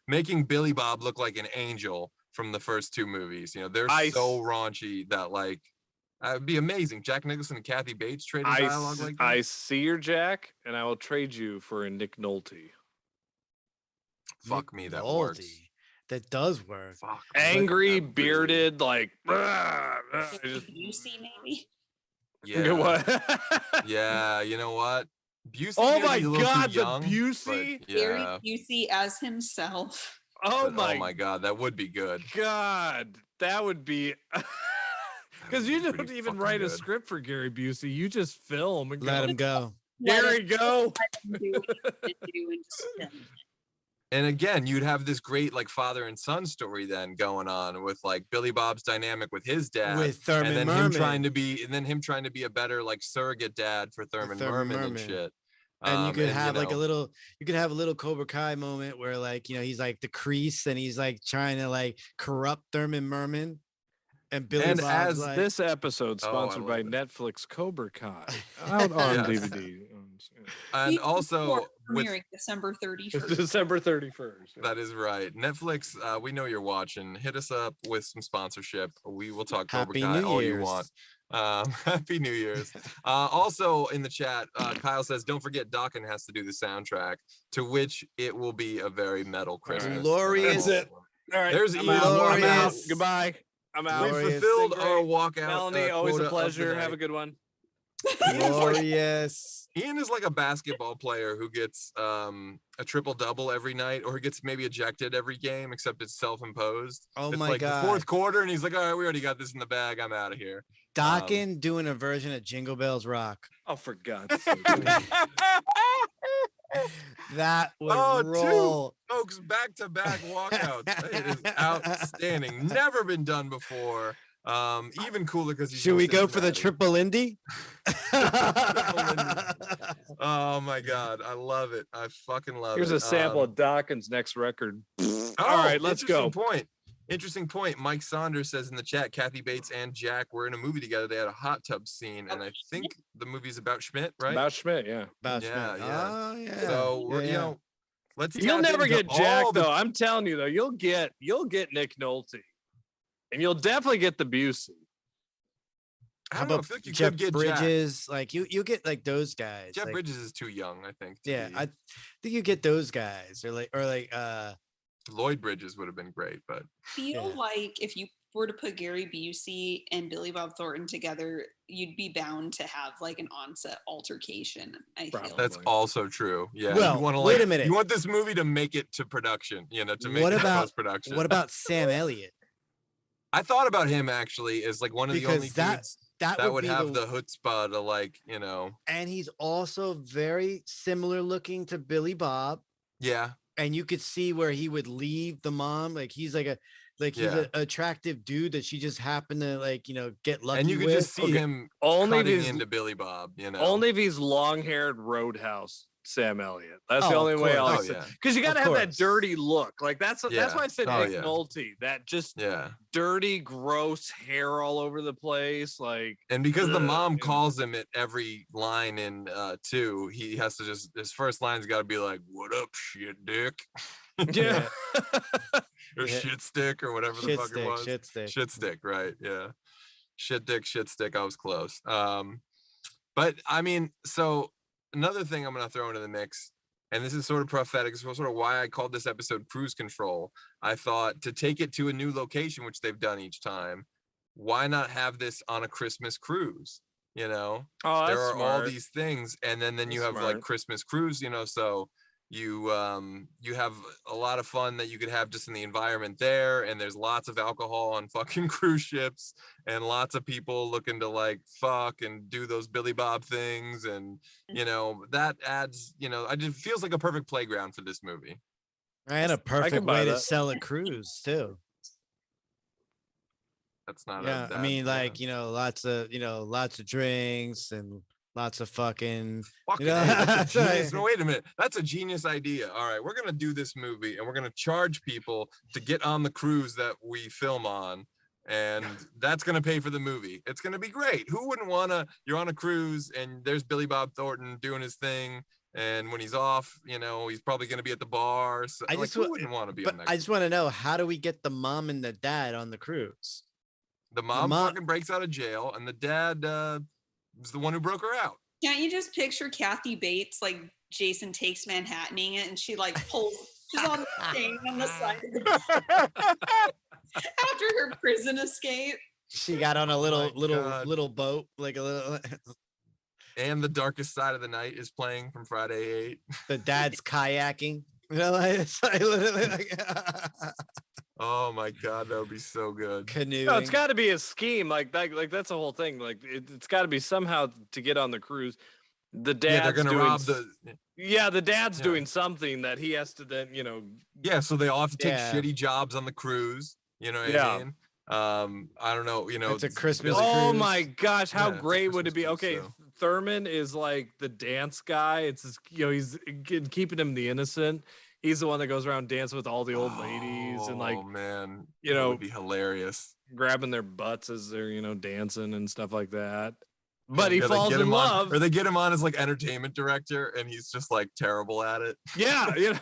making Billy Bob look like an angel from the first two movies. They're so raunchy that like it'd be amazing. Jack Nicholson and Kathy Bates trading dialogue like that. I see your Jack, and I will trade you for a Nick Nolte. Fuck me, that works. That does work. Fuck, angry, bearded, like Busey maybe. Yeah. What? Yeah, you know what? Busey, oh my god, the Busey? Gary Busey as himself. Oh my god, that would be good. God, that would be because you don't even write a script for Gary Busey. You just film and let him go. Gary, go. And again, you'd have this great like father and son story then going on with like Billy Bob's dynamic with his dad, with Thurman, and then Merman. him trying to be a better like surrogate dad for Thurman Merman and shit. And you could have like a little Cobra Kai moment where like he's like the crease and he's like trying to like corrupt Thurman Merman. And Billy Bob's as like, this episode sponsored by Netflix, Cobra Kai out on DVD. And also premiering December 31st. December 31st. That is right. Netflix, we know you're watching. Hit us up with some sponsorship. We will talk Cobra Kai all you want. Happy New Year's. Also in the chat, Kyle says, don't forget Dokken has to do the soundtrack, to which it will be a very metal Christmas. Glorious. All right. There's I'm out. Goodbye. I'm out. We fulfilled our walkout. Melanie, always a pleasure. Have a good one. Glorious. Ian is like a basketball player who gets a triple-double every night, or he gets maybe ejected every game, except it's self-imposed. Oh, it's my like God. The fourth quarter, and he's like, all right, we already got this in the bag. I'm out of here. Dokken doing a version of Jingle Bells Rock. Oh, for God's sake. That would roll. Two folks back-to-back walkouts. It is outstanding. Never been done before. Even cooler because should we go for the triple Indy? Oh my God, I love it. I fucking love Here's it. a sample of Dokken's next record. Oh, all right, let's go. Point. interesting point. Mike Saunders says in the chat, Kathy Bates and Jack were in a movie together. They had a hot tub scene, and I think the movie's about Schmidt, right? About Schmidt, yeah. About Yeah, Schmidt. yeah. Oh, yeah. So Yeah, you yeah. know, You'll never get Jack all the though. I'm telling you though, you'll get Nick Nolte, and you'll definitely get the Busey. I don't know. I feel like you Jeff could get Bridges? Jack. Like you get like those guys. Jeff like, Bridges is too young, I think. Yeah, be. I think you get those guys, or like Lloyd Bridges would have been great, but Feel like if you were to put Gary Busey and Billy Bob Thornton together, you'd be bound to have like an on-set altercation. I feel that's also true. Yeah. Well, you want to wait a minute. You want this movie to make it to production, you know, to make it post-production. What about Sam Elliott? I thought about him actually as like one of the only dudes that would have the chutzpah to, like, you know. And he's also very similar looking to Billy Bob. Yeah. And you could see where he would leave the mom. Like he's like he's an attractive dude that she just happened to, like, you know, get lucky. And you could just see him only cutting into Billy Bob, you know. Only if he's long-haired Roadhouse Sam Elliott. That's the only way I'll say. Because you got to have that dirty look. Like that's why I said Nick Nolte. That just dirty, gross hair all over the place. Like, and because the mom calls him at every line in 2, he has to just, his first line's got to be like, "What up, shit dick?" Yeah. Or shit stick, or whatever the fuck it was. Shit stick, right? Yeah. Shit dick, shit stick. I was close. But I mean, so another thing I'm going to throw into the mix, and this is sort of prophetic, is sort of why I called this episode Cruise Control. I thought to take it to a new location, which they've done each time, why not have this on a Christmas cruise? You know, there are all these things, and then you have like Christmas cruise, you know, so you have a lot of fun that you could have just in the environment there, and there's lots of alcohol on fucking cruise ships, and lots of people looking to like fuck and do those Billy Bob things, and you know, that adds, you know, it just feels like a perfect playground for this movie. And a perfect way to sell a cruise too. That's not I mean, like, you know, lots of drinks and lots of fucking. You know? That's a genius. No, wait a minute. That's a genius idea. All right, we're gonna do this movie, and we're gonna charge people to get on the cruise that we film on, and that's gonna pay for the movie. It's gonna be great. Who wouldn't wanna? You're on a cruise, and there's Billy Bob Thornton doing his thing, and when he's off, you know, he's probably gonna be at the bar. So, who wouldn't want to be on that? I just want to know, how do we get the mom and the dad on the cruise? The mom fucking breaks out of jail, and the dad is the one who broke her out. Can't you just picture Kathy Bates, like Jason Takes Manhattaning it, and she like pulls, she's on the thing on the side of the after her prison escape. She got on a little boat, like a little. And The Darkest Side of the Night is playing from Friday 8. The dad's kayaking. You know, it's like literally like. Oh my god, that would be so good. Canoeing. No, it's got to be a scheme. Like that's the whole thing. Like it's got to be somehow to get on the cruise. The dad's they're gonna rob the. Yeah, the dad's doing something that he has to then, you know. Yeah, so they all have to take shitty jobs on the cruise. You know what I mean? I don't know. You know, it's a Christmas. Oh cruise. My gosh, how great would it be? Okay, Thurman is like the dance guy. It's his, you know, he's keeping him the innocent. He's the one that goes around dancing with all the old ladies and like, man, you know, it would be hilarious. Grabbing their butts as they're, you know, dancing and stuff like that. But he falls in love. Or they get him on as like entertainment director, and he's just like terrible at it. Yeah, you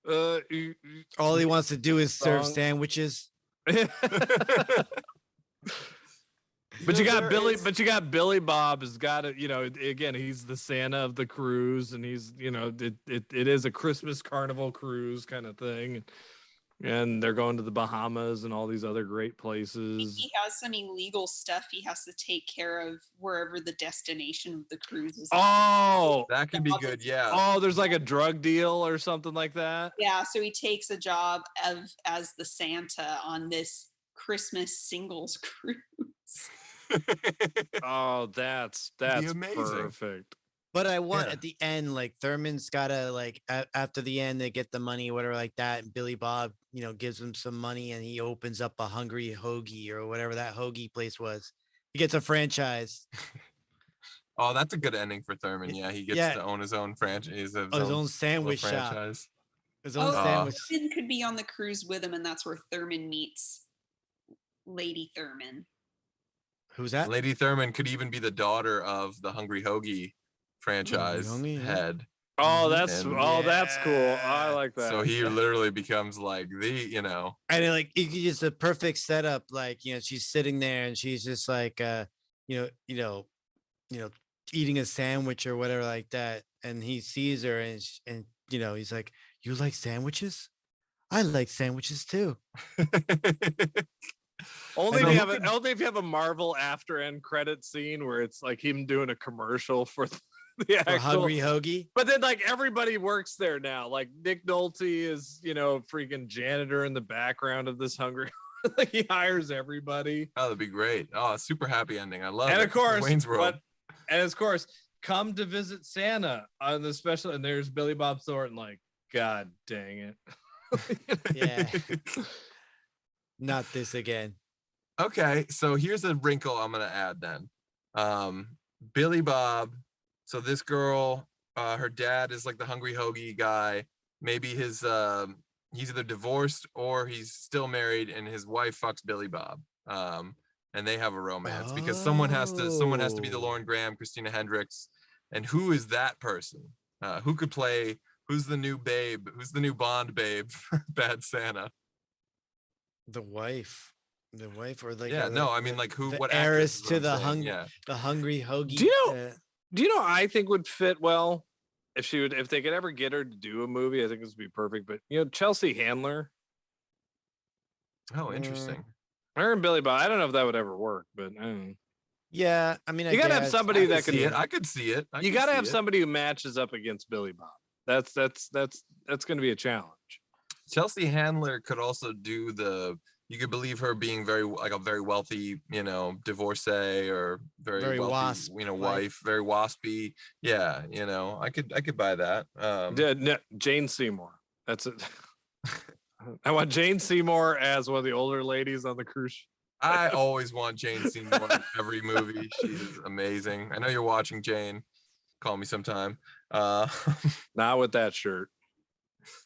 know, all he wants to do is serve sandwiches. But you got Billy Bob has got it, you know, again, he's the Santa of the cruise, and he's, you know, it is a Christmas carnival cruise kind of thing. And they're going to the Bahamas and all these other great places. He has some illegal stuff he has to take care of wherever the destination of the cruise is. Oh, that could be good. Yeah. Oh, there's like a drug deal or something like that. Yeah. So he takes a job as the Santa on this Christmas singles cruise. Oh, that's amazing. Perfect. But I want at the end, like Thurman's gotta like after the end they get the money, whatever like that, and Billy Bob, you know, gives him some money, and he opens up a Hungry Hoagie or whatever that hoagie place was. He gets a franchise. Oh, that's a good ending for Thurman. Yeah, he gets to own his own franchise, his own sandwich shop. His own Oh, sandwich. Thurman could be on the cruise with him, and that's where Thurman meets Lady Thurman. Who's that? Lady Thurman could even be the daughter of the Hungry Hoagie franchise head. Oh, that's And- that's cool. I like that. So he literally becomes like the, And then, like it just a perfect setup. Like she's sitting there and she's just like eating a sandwich or whatever like that, and he sees her and he's like, "You like sandwiches? I like sandwiches too." Only if you have a Marvel after end credit scene where it's like him doing a commercial for the actual Hungry Hoagie. But then like everybody works there now. Like Nick Nolte is, freaking janitor in the background of this Hungry. Like he hires everybody. Oh, that'd be great. Oh, super happy ending. I love it. And of course, Wayne's World. come to visit Santa on the special, and there's Billy Bob Thornton. Like, God dang it. Yeah. Not this again. Okay, so here's a wrinkle I'm gonna add then. Billy Bob. So this girl, her dad is like the Hungry Hoagie guy. Maybe he's either divorced or he's still married, and his wife fucks Billy Bob. And they have a romance because someone has to be the Lauren Graham, Christina Hendricks, and who is that person? Who could play? Who's the new babe? Who's the new Bond babe for Bad Santa? The wife, or like I mean like who? The what heiress actress is to what I'm saying, the Hungry Hoagie. Do you know? I think would fit well if they could ever get her to do a movie. I think this would be perfect. But Chelsea Handler. Oh, interesting. Her and Billy Bob. I don't know if that would ever work, but I don't know. Yeah, I mean, you gotta have somebody that can. I could see it. You gotta have somebody who matches up against Billy Bob. That's going to be a challenge. Chelsea Handler could also do you could believe her being very wealthy, divorcee or very wealthy, wife, very waspy. Yeah, I could buy that. Jane Seymour. That's it. I want Jane Seymour as one of the older ladies on the cruise. I always want Jane Seymour in every movie. She's amazing. I know you're watching, Jane. Call me sometime. Not with that shirt.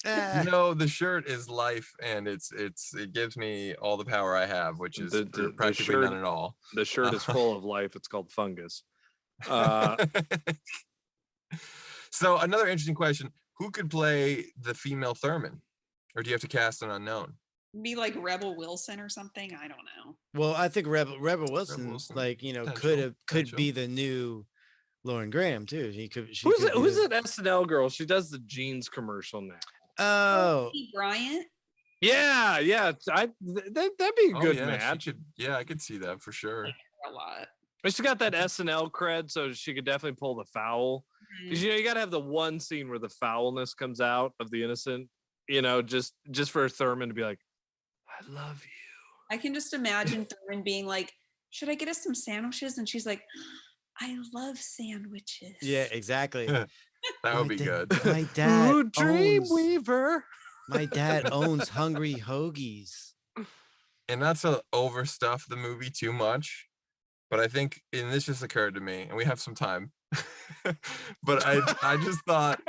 The shirt is life, and it gives me all the power I have, which is practically none at all. The shirt is full of life. It's called fungus. So another interesting question: who could play the female Thurman, or do you have to cast an unknown? Be like Rebel Wilson or something. I don't know. Well, I think Rebel Wilson, like could be the new Lauren Graham too. Who's that SNL girl? She does the jeans commercial now. Oh, Bryant. Yeah. That'd be a good match. I could see that for sure. A lot. But she got that SNL cred, so she could definitely pull the foul. Because you got to have the one scene where the foulness comes out of the innocent. Just for Thurman to be like, "I love you." I can just imagine Thurman being like, "Should I get us some sandwiches?" And she's like, "I love sandwiches." Yeah, exactly. That would be good. My dad Dreamweaver. My dad owns Hungry Hoagies. And not to overstuff the movie too much, but I think, and this just occurred to me, and we have some time. But I just thought,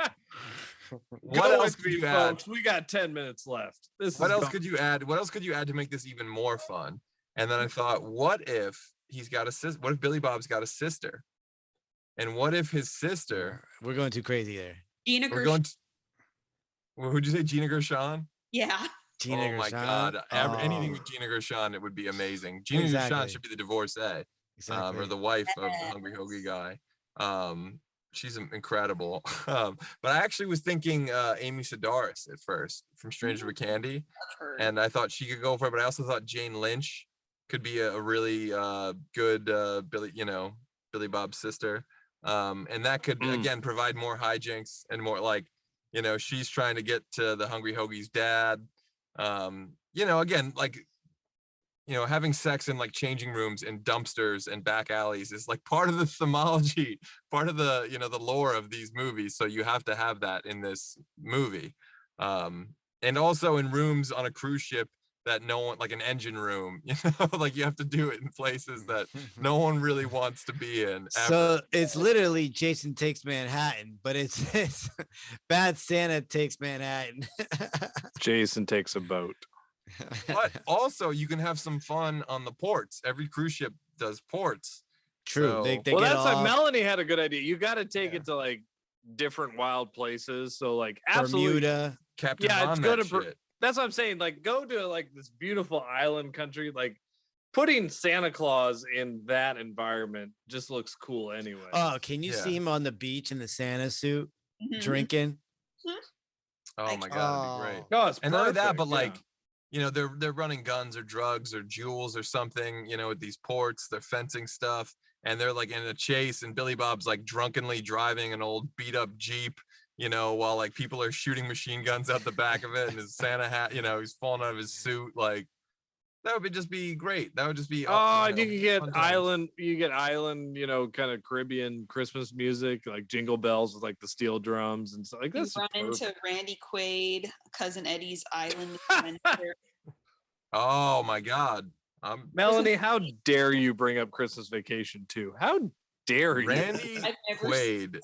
what else could you add? Folks, we got 10 minutes left. What else could you add? What else could you add to make this even more fun? And then I thought, what if he's got a sister? What if Billy Bob's got a sister? And what if his sister? We're going too crazy there. Gina Gershon. Would you say Gina Gershon? Yeah. Gina Gershon. My God. Anything with Gina Gershon, it would be amazing. Gina Gershon should be the divorcee. Exactly. Or the wife of the Hungry Hoagie guy. She's incredible. But I actually was thinking Amy Sedaris at first from Stranger with Candy. And I thought she could go for it, but I also thought Jane Lynch could be a really good Billy Bob's sister. And that could again provide more hijinks and more she's trying to get to the Hungry Hoagie's dad. Again, having sex in changing rooms and dumpsters and back alleys is part of the themology, part of the the lore of these movies. So you have to have that in this movie. And also in rooms on a cruise ship that no one, like an engine room, you know, like you have to do it in places that no one really wants to be in. So it's literally Jason Takes Manhattan, but it's Bad Santa Takes Manhattan. Jason Takes a boat. But also you can have some fun on the ports. Every cruise ship does ports. True. So, They Well, get that's like off Melanie had a good idea. You got to take it to like different wild places. So like absolutely, Bermuda. Captain yeah, Von it's go that to shit. that's what I'm saying. Like go to like this beautiful island country. Like putting Santa Claus in that environment just looks cool anyway. Oh, can you Yeah. see him on the beach in the Santa suit Mhm. drinking? Oh my god, it'd be great. No, it's And not only that, perfect, but yeah. like, you know, they're running guns or drugs or jewels or something, you know, at these ports, they're fencing stuff, and they're like in a chase, and Billy Bob's like drunkenly driving an old beat up Jeep, you know, while like people are shooting machine guns out the back of it, and his Santa hat, you know, he's falling out of his suit. Like that would just be great. That would just be Oh, you know, you can get fun times. island, you know, kind of Caribbean Christmas music, like Jingle Bells with like the steel drums and stuff like You that's run into perfect. Randy Quaid, Cousin Eddie's Island Adventure. Oh my god. Melanie, how dare you bring up Christmas Vacation 2? How dare you? Randy I've never Quaid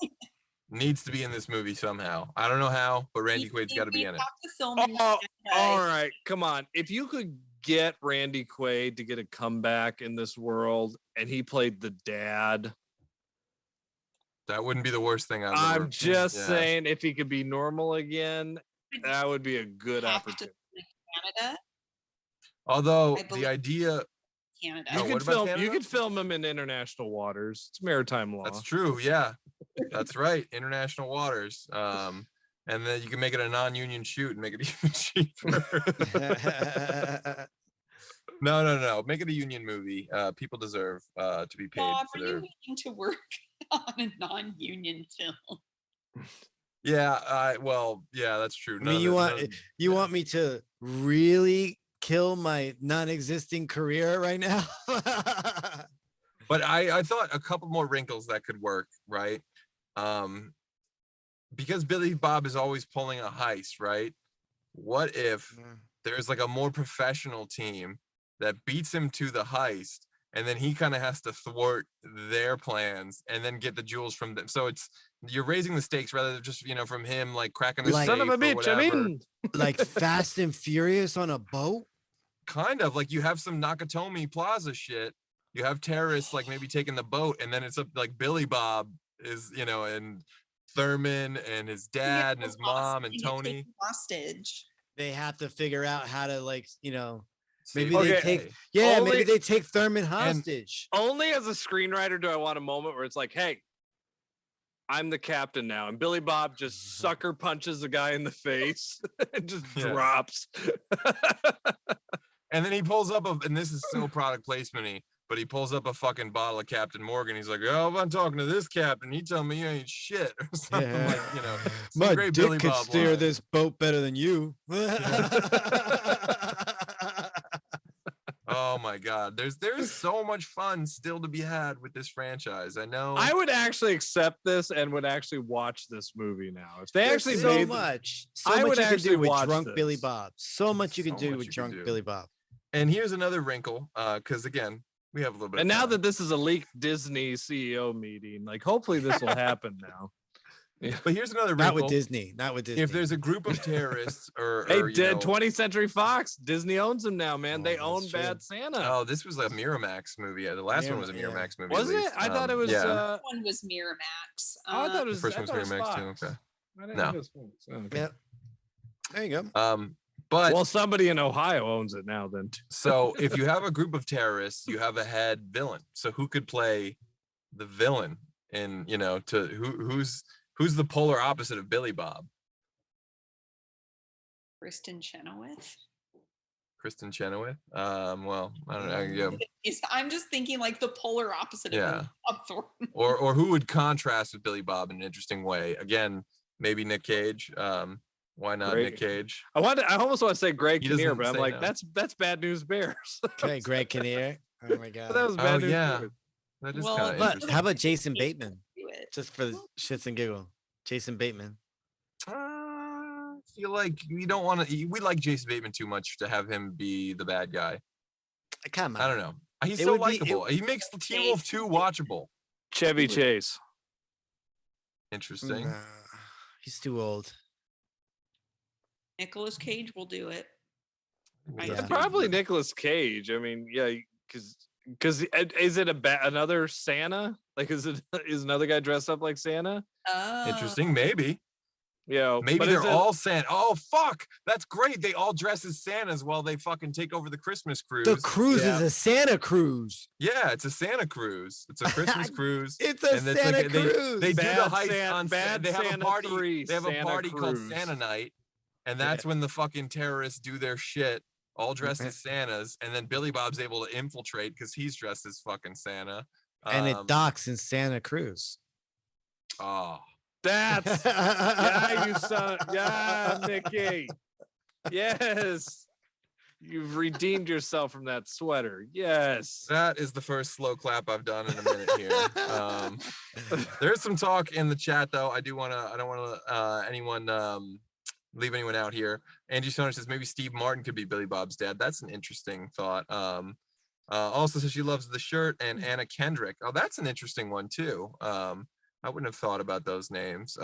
needs to be in this movie somehow. I don't know how, but Randy Quaid's got to be in it. Have to film in Oh, Canada. all right, come on. If you could get Randy Quaid to get a comeback in this world and he played the dad, That wouldn't be the worst thing I've ever. I'm just yeah. saying if he could be normal again, that would be a good Have to opportunity. film in Canada. Although I the believe- idea, Canada. You Oh, could what about film. You Canada? could film him in international waters. It's maritime law. that's true. Yeah, that's right. International waters. And then you can make it a non-union shoot and make it even cheaper. No. Make it a union movie. People deserve to be paid Bob, for are you their. willing to work on a non-union film? Yeah. Well. Yeah. That's true. I mean, you want me to really kill my non-existing career right now? But I thought a couple more wrinkles that could work, right? Because Billy Bob is always pulling a heist, right? What if there's like a more professional team that beats him to the heist, and then he kind of has to thwart their plans and then get the jewels from them? So you're raising the stakes rather than just, you know, from him like cracking a Like- Son of a safe or bitch. I whatever. mean, Like Fast and Furious on a boat? Kind of like you have some Nakatomi Plaza shit. You have terrorists like maybe taking the boat, and then it's up like Billy Bob is, you know, and Thurman and his dad and his mom and Tony. Hostage. They have to figure out how to, like, you know, Save maybe the they Okay. take day. maybe Only- they take Thurman hostage. only as a screenwriter do I want a moment where it's like, hey, I'm the captain now. And Billy Bob just sucker punches the guy in the face and just Yeah. drops. And then he pulls up and this is so product placement-y, but he pulls up a fucking bottle of Captain Morgan. He's like, oh, if I'm talking to this captain, he tell me you ain't shit or something like, you know. some My great dick Billy could Bob steer line. this boat better than you. Oh my God. There's so much fun still to be had with this franchise. I know. I would actually accept this and would actually watch this movie now. If they There's actually so made much. I So much would you can actually do with watch drunk Billy this. Bob. So much you can So do much with you can drunk do. Billy Bob. And here's another wrinkle, because again, we have a little bit. And of now time. that this is a leaked Disney CEO meeting, like hopefully this will happen now. But here's another Not wrinkle. with Disney. Not with Disney. If there's a group of terrorists or Hey, you know, 20th Century Fox, Disney owns them now, man. Oh, They that's own true. Bad Santa. oh, this was a Miramax movie. Yeah, the last one was a Yeah. Miramax movie. Was at it? least. I thought it was. Yeah. One was Miramax. Oh, I thought it The was. first I one's thought it was Miramax Fox. too. Okay. I didn't No. think it was Fox. Oh, okay. Yeah. There you go. But Well, somebody in Ohio owns it now. Then. so if you have a group of terrorists, you have a head villain. So who could play the villain? And you know, to who's the polar opposite of Billy Bob? Kristen Chenoweth. Kristen Chenoweth. Well, I don't know. Yeah. I'm just thinking like the polar opposite Yeah. of Thornton. Or who would contrast with Billy Bob in an interesting way? Again, maybe Nick Cage. Why not Great. Nick Cage? I almost want to say Greg He Kinnear, doesn't but I'm say like, no. that's Bad News Bears. Okay, Greg Kinnear. Oh my God. That was Bad Oh News yeah, Bears. that is Well, kind of But interesting. how about Jason Bateman? Do it. Just for the shits and giggle. Jason Bateman. feel like we don't want to. We like Jason Bateman too much to have him be the bad guy. Come on. I don't know. He's It so would be- likable. He makes the Teen Wolf 2 watchable. Chevy Chase. Interesting. Nah, he's too old. Nicolas Cage will do it. Yeah. Probably Nicolas Cage. I mean, yeah, because is it another Santa? Like, is another guy dressed up like Santa? Oh. Interesting. Maybe. Yeah, Maybe they're all Santa. Oh, fuck. That's great. They all dress as Santas while they fucking take over the Christmas cruise. The cruise is a Santa cruise. Yeah, it's a Santa cruise. It's a Christmas cruise. It's a Santa cruise. They do Bad the heist on Bad they have Santa a party. 3, They have a Santa party called Cruise. Santa Night, and that's when the fucking terrorists do their shit, all dressed as Santas, and then Billy Bob's able to infiltrate because he's dressed as fucking Santa. And it docks in Santa Cruz. Oh, That's yeah, you son. Yeah, Mickey. Yes. You've redeemed yourself from that sweater. Yes. that is the first slow clap I've done in a minute here. There's some talk in the chat though. I don't want to anyone leave anyone out here. Angie Sona says maybe Steve Martin could be Billy Bob's dad. That's an interesting thought. Also says she loves the shirt, and Anna Kendrick. Oh, that's an interesting one too. I wouldn't have thought about those names.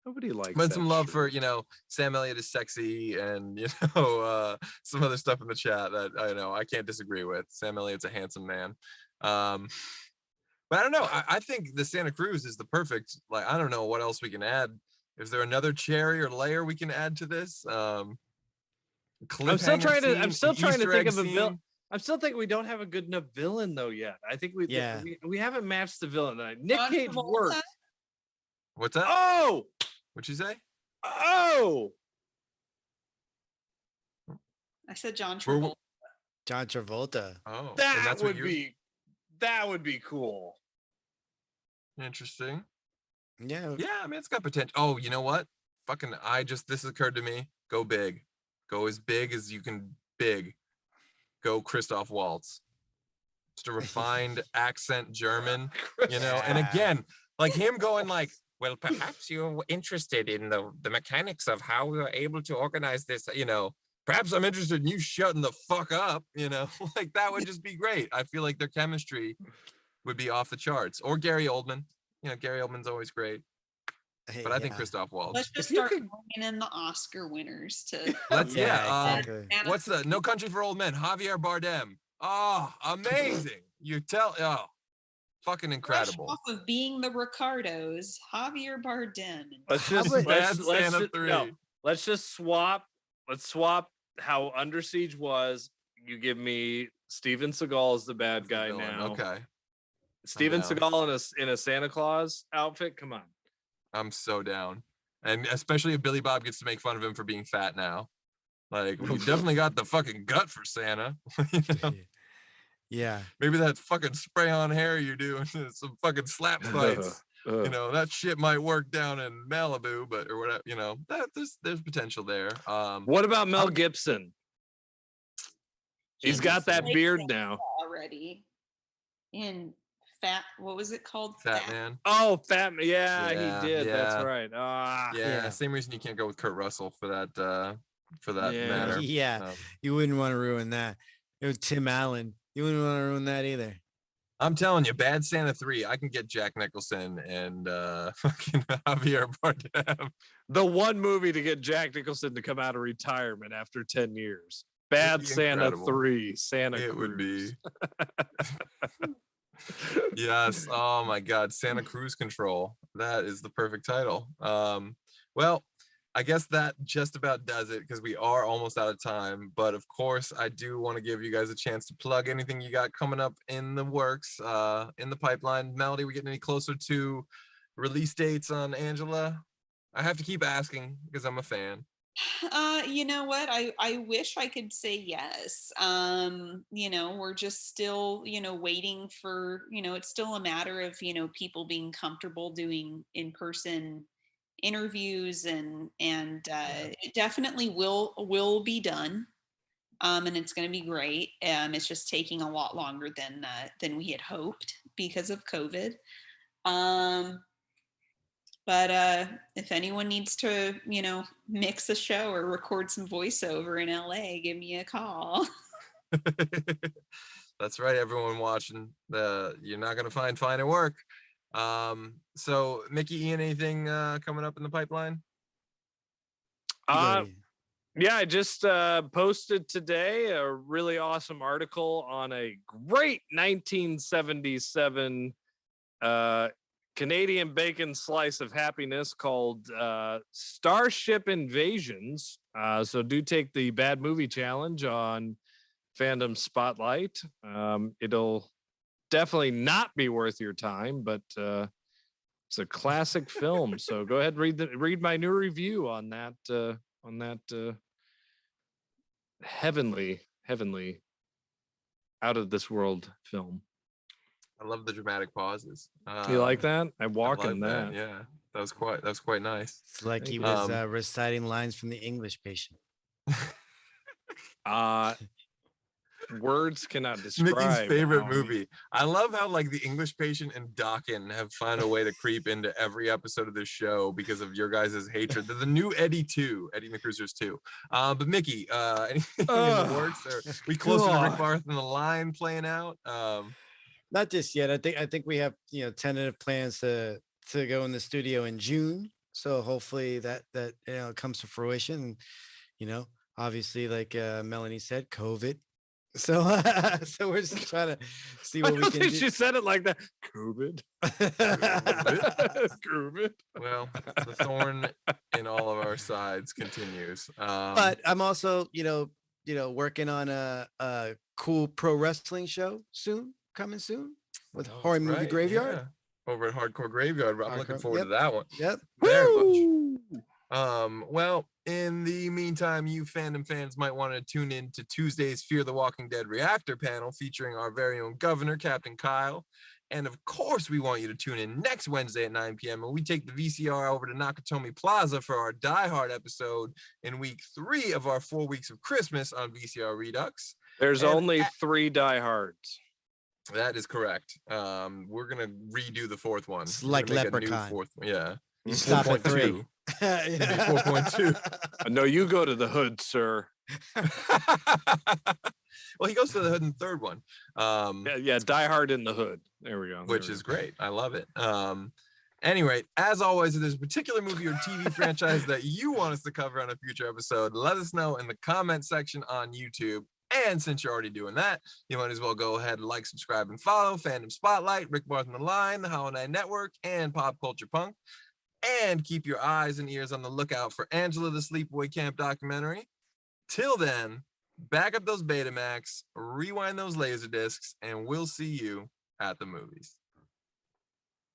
Nobody likes But that some love shirt. for, Sam Elliott is sexy, and some other stuff in the chat that I can't disagree with. Sam Elliott's a handsome man. But I don't know. I think the Santa Cruz is the perfect, I don't know what else we can add. Is there another cherry or layer we can add to this? I'm still trying to think of a villain. I'm still thinking we don't have a good enough villain though yet. I think we haven't matched the villain. Nick Cage works. What's that? Oh, What'd you say? oh, I said John Travolta. John Travolta. Oh, that would be cool. Interesting. Yeah. Yeah, I mean, it's got potential. Oh, you know what? This occurred to me. Go big. Go as big as you can big. Go Christoph Waltz. Just a refined accent German, and again, like him going like, well, perhaps you're interested in the mechanics of how we were able to organize this, perhaps I'm interested in you shutting the fuck up, like that would just be great. I feel like their chemistry would be off the charts. Or Gary Oldman. Gary Oldman's always great. But I think Christoph Waltz. Let's just start bringing in the Oscar winners to. Exactly. What's the No Country for Old Men? Javier Bardem. Oh, amazing! Fucking incredible. Fresh off of being the Ricardos, Javier Bardem. Let's just swap. Let's swap how Under Siege was. You give me Steven Seagal as the bad guy now. Okay. Steven Seagal in a Santa Claus outfit. Come on. I'm so down. And especially if Billy Bob gets to make fun of him for being fat now. Like, you definitely got the fucking gut for Santa. Yeah. Maybe that fucking spray on hair you do and some fucking slap fights. That shit might work down in Malibu, or whatever, there's potential there. What about Mel Gibson? He's got that beard now. Already. In what was it called? Fat Man. Oh, Fat Man. Yeah, he did. Yeah. That's right. Yeah, same reason you can't go with Kurt Russell for that matter. Yeah, you wouldn't want to ruin that. It was Tim Allen. You wouldn't want to ruin that either. I'm telling you, Bad Santa 3, I can get Jack Nicholson and fucking Javier Bardem. The one movie to get Jack Nicholson to come out of retirement after 10 years. Bad Santa incredible. 3, Santa It Cruz. would be. Yes. Oh my God. Santa Cruz Control. That is the perfect title. Well, I guess that just about does it because we are almost out of time. But of course, I do want to give you guys a chance to plug anything you got coming up in the works, in the pipeline. Melody, we getting any closer to release dates on Angela? I have to keep asking because I'm a fan. You know what? I wish I could say yes. We're just still, waiting for, it's still a matter of, people being comfortable doing in-person interviews and it definitely will be done. And it's going to be great. It's just taking a lot longer than we had hoped because of COVID. But if anyone needs to, mix a show or record some voiceover in LA, give me a call. That's right, everyone watching. You're not gonna find finer work. So Mickey, Ian, anything coming up in the pipeline? Yeah, I just posted today a really awesome article on a great 1977 Canadian bacon slice of happiness called Starship Invasions. So do take the Bad Movie Challenge on Fandom Spotlite. It'll definitely not be worth your time, but it's a classic film. So go ahead and read my new review on that heavenly out of this world film. I love the dramatic pauses. You like that? I walk in that. Yeah, that was quite nice. It's like he was reciting lines from The English Patient. Words cannot describe Mickey's favorite movie. I love how like The English Patient and Dokken have found a way to creep into every episode of this show because of your guys' hatred. They're the new Eddie McCruisers 2. But Mickey, anything in the works? Are we close to Rick Barth and the Line playing out? Not just yet. I think we have tentative plans to go in the studio in June. So hopefully that comes to fruition. Obviously, like Melanie said, COVID. So we're just trying to see what we can do. She said it like that. COVID. COVID. Well, the thorn in all of our sides continues. But I'm also, working on a cool pro wrestling show coming soon with Horror Movie Graveyard. Yeah. Over at Hardcore Graveyard. I'm looking forward to that one. Yep. Very much. Well, in the meantime, you fandom fans might want to tune in to Tuesday's Fear the Walking Dead Reactor panel featuring our very own governor, Captain Kyle. And of course, we want you to tune in next Wednesday at 9 p.m. and we take the VCR over to Nakatomi Plaza for our Die Hard episode in week 3 of our 4 weeks of Christmas on VCR Redux. There's only 3 Die Hards. That is correct. We're gonna redo the 4th one. It's like Leprechaun. 4th one. Yeah. You stop at 3. 4.2. No, you go to the hood, sir. Well, he goes to the hood in the 3rd one. Yeah, Die Hard in the Hood. There we go. Which is great. I love it. Anyway, as always, if there's a particular movie or TV franchise that you want us to cover on a future episode, let us know in the comment section on YouTube. And since you're already doing that, you might as well go ahead and like, subscribe, and follow Fandom Spotlight, Rick Barth and the Line, the Hollow Knight Network, and Pop Culture Punk. And keep your eyes and ears on the lookout for Angela the Sleepaway Camp documentary. Till then, back up those Betamax, rewind those Laserdiscs, and we'll see you at the movies.